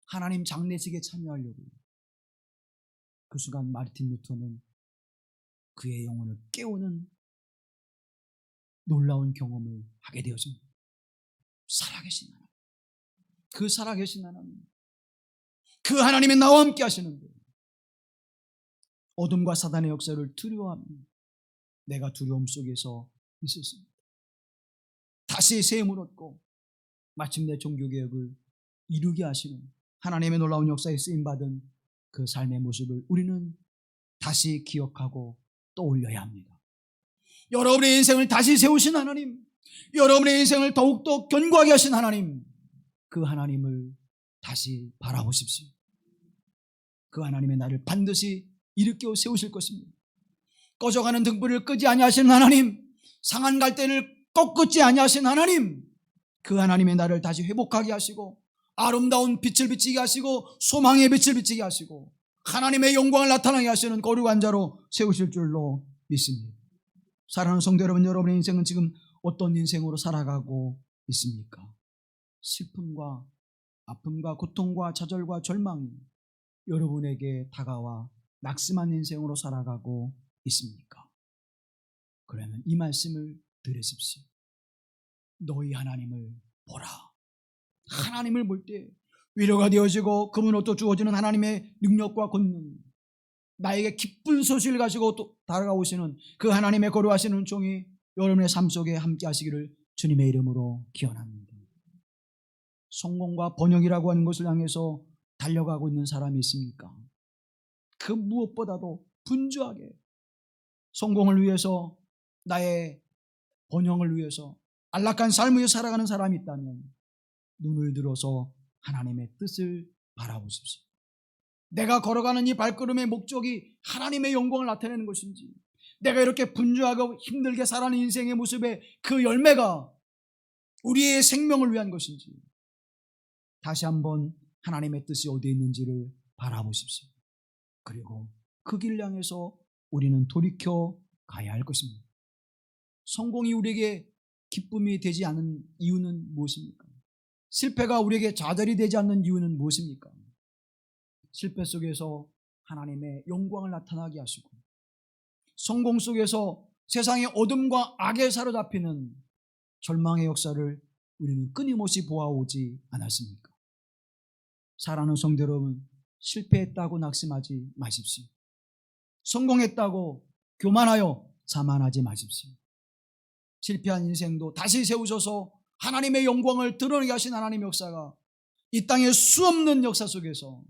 하나님 장례식에 참여하려고. 그 순간 마르틴 루터는 그의 영혼을 깨우는 놀라운 경험을 하게 되었습니다. 살아계신 하나님, 그 살아계신 하나님, 그 하나님의 나와 함께 하시는 거예요. 어둠과 사단의 역사를 두려워하며 내가 두려움 속에서 있었습니다. 다시 새 힘을 얻고 마침내 종교개혁을 이루게 하시는 하나님의 놀라운 역사에 쓰임받은 그 삶의 모습을 우리는 다시 기억하고 떠올려야 합니다. 여러분의 인생을 다시 세우신 하나님, 여러분의 인생을 더욱더 견고하게 하신 하나님, 그 하나님을 다시 바라보십시오. 그 하나님의 나를 반드시 일으켜 세우실 것입니다. 꺼져가는 등불을 끄지 아니하시는 하나님, 상한 갈대를 꺾지 아니하신 하나님, 그 하나님의 나를 다시 회복하게 하시고 아름다운 빛을 비치게 하시고 소망의 빛을 비치게 하시고 하나님의 영광을 나타나게 하시는 거룩한 자로 세우실 줄로 믿습니다. 사랑하는 성도 여러분, 여러분의 인생은 지금 어떤 인생으로 살아가고 있습니까? 슬픔과 아픔과 고통과 좌절과 절망이 여러분에게 다가와 낙심한 인생으로 살아가고 있습니까? 그러면 이 말씀을 들으십시오. 너희 하나님을 보라. 하나님을 볼 때 위로가 되어지고 그분으로부터 주어지는 하나님의 능력과 권능, 나에게 기쁜 소식을 가지고 또 다가오시는 그 하나님의 거룩하신 은총이 여러분의 삶 속에 함께 하시기를 주님의 이름으로 기원합니다. 성공과 번영이라고 하는 것을 향해서 달려가고 있는 사람이 있습니까? 그 무엇보다도 분주하게 성공을 위해서, 나의 번영을 위해서 안락한 삶을 살아가는 사람이 있다면 눈을 들어서 하나님의 뜻을 바라보십시오. 내가 걸어가는 이 발걸음의 목적이 하나님의 영광을 나타내는 것인지, 내가 이렇게 분주하고 힘들게 살아가는 인생의 모습의 그 열매가 우리의 생명을 위한 것인지, 다시 한번 하나님의 뜻이 어디에 있는지를 바라보십시오. 그리고 그 길 향해서 우리는 돌이켜 가야 할 것입니다. 성공이 우리에게 기쁨이 되지 않는 이유는 무엇입니까? 실패가 우리에게 좌절이 되지 않는 이유는 무엇입니까? 실패 속에서 하나님의 영광을 나타나게 하시고, 성공 속에서 세상의 어둠과 악에 사로잡히는 절망의 역사를 우리는 끊임없이 보아오지 않았습니까? 사랑하는 성도 여러분, 실패했다고 낙심하지 마십시오. 성공했다고 교만하여 자만하지 마십시오. 실패한 인생도 다시 세우셔서 하나님의 영광을 드러내게 하신 하나님의 역사가 이 땅의 수없는 역사 속에서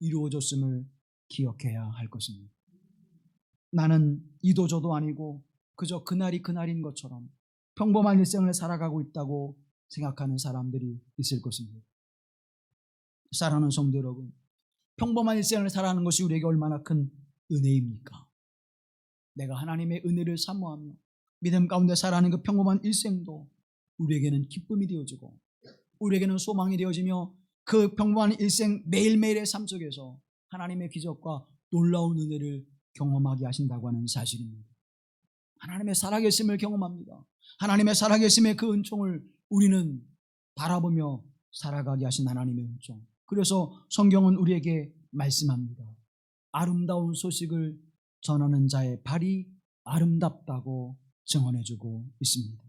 이루어졌음을 기억해야 할 것입니다. 나는 이도저도 아니고 그저 그날이 그날인 것처럼 평범한 일생을 살아가고 있다고 생각하는 사람들이 있을 것입니다. 사랑하는 성도 여러분, 평범한 일생을 살아가는 것이 우리에게 얼마나 큰 은혜입니까? 내가 하나님의 은혜를 사모하며 믿음 가운데 살아가는 그 평범한 일생도 우리에게는 기쁨이 되어지고, 우리에게는 소망이 되어지며, 그 평범한 일생 매일매일의 삶 속에서 하나님의 기적과 놀라운 은혜를 경험하게 하신다고 하는 사실입니다. 하나님의 살아계심을 경험합니다. 하나님의 살아계심의 그 은총을 우리는 바라보며 살아가게 하신 하나님의 은총. 그래서 성경은 우리에게 말씀합니다. 아름다운 소식을 전하는 자의 발이 아름답다고 증언해주고 있습니다.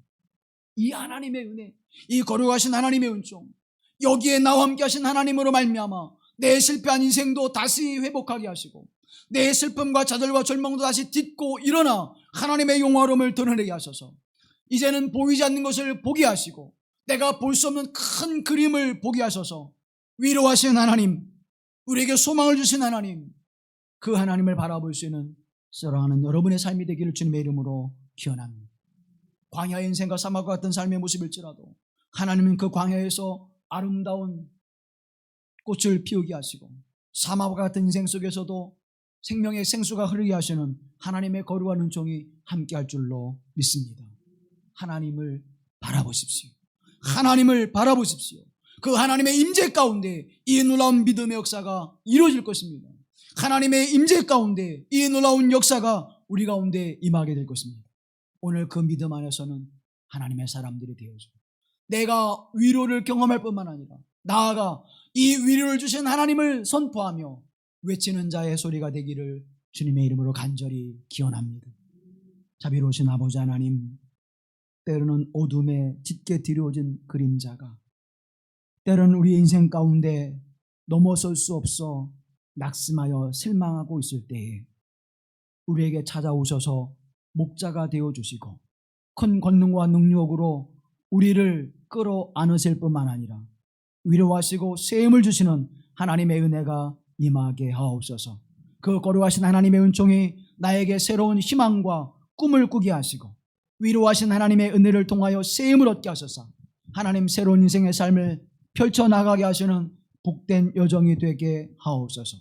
이 하나님의 은혜, 이 거룩하신 하나님의 은총, 여기에 나와 함께 하신 하나님으로 말미암아 내 실패한 인생도 다시 회복하게 하시고, 내 슬픔과 좌절과 절망도 다시 딛고 일어나 하나님의 영화로움을 드러내게 하셔서 이제는 보이지 않는 것을 보게 하시고 내가 볼 수 없는 큰 그림을 보게 하셔서 위로하시는 하나님, 우리에게 소망을 주신 하나님, 그 하나님을 바라볼 수 있는 사랑하는 여러분의 삶이 되기를 주님의 이름으로 기원합니다. 광야의 인생과 사막과 같은 삶의 모습일지라도 하나님은 그 광야에서 아름다운 꽃을 피우게 하시고, 사막과 같은 인생 속에서도 생명의 생수가 흐르게 하시는 하나님의 거룩한 은총이 함께할 줄로 믿습니다. 하나님을 바라보십시오. 하나님을 바라보십시오. 그 하나님의 임재 가운데 이 놀라운 믿음의 역사가 이루어질 것입니다. 하나님의 임재 가운데 이 놀라운 역사가 우리 가운데 임하게 될 것입니다. 오늘 그 믿음 안에서는 하나님의 사람들이 되어지고, 내가 위로를 경험할 뿐만 아니라 나아가 이 위로를 주신 하나님을 선포하며 외치는 자의 소리가 되기를 주님의 이름으로 간절히 기원합니다. 자비로우신 아버지 하나님, 때로는 어둠에 짙게 드리워진 그림자가, 때로는 우리 인생 가운데 넘어설 수 없어 낙심하여 실망하고 있을 때에 우리에게 찾아오셔서 목자가 되어주시고 큰 권능과 능력으로 우리를 끌어안으실 뿐만 아니라 위로하시고 쇠임을 주시는 하나님의 은혜가 임하게 하옵소서. 그 거룩하신 하나님의 은총이 나에게 새로운 희망과 꿈을 꾸게 하시고, 위로하신 하나님의 은혜를 통하여 쇠임을 얻게 하셔서 하나님 새로운 인생의 삶을 펼쳐나가게 하시는 복된 여정이 되게 하옵소서.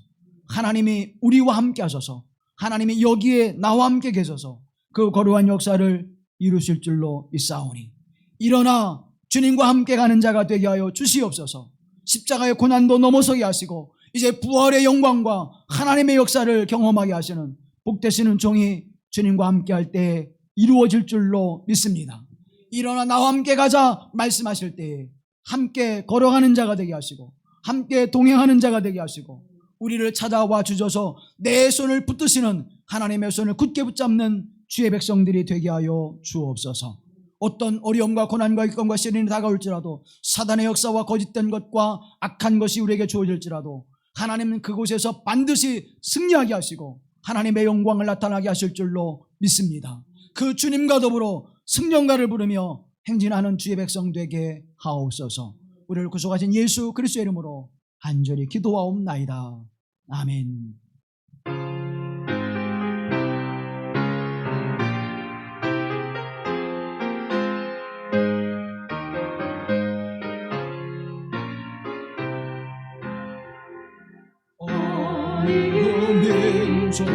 하나님이 우리와 함께 하셔서, 하나님이 여기에 나와 함께 계셔서 그 거룩한 역사를 이루실 줄로 믿사오니, 일어나 주님과 함께 가는 자가 되게 하여 주시옵소서. 십자가의 고난도 넘어서게 하시고 이제 부활의 영광과 하나님의 역사를 경험하게 하시는 복되신 은총이 주님과 함께 할 때에 이루어질 줄로 믿습니다. 일어나 나와 함께 가자 말씀하실 때에 함께 걸어가는 자가 되게 하시고 함께 동행하는 자가 되게 하시고 우리를 찾아와 주셔서 내 손을 붙드시는, 하나님의 손을 굳게 붙잡는 주의 백성들이 되게 하여 주옵소서. 어떤 어려움과 고난과 일감과 시련이 다가올지라도, 사단의 역사와 거짓된 것과 악한 것이 우리에게 주어질지라도 하나님은 그곳에서 반드시 승리하게 하시고 하나님의 영광을 나타나게 하실 줄로 믿습니다. 그 주님과 더불어 승령가를 부르며 행진하는 주의 백성 되게 하옵소서. 우리를 구속하신 예수 그리스도의 이름으로 간절히 기도하옵나이다. 아멘. 어둠의 종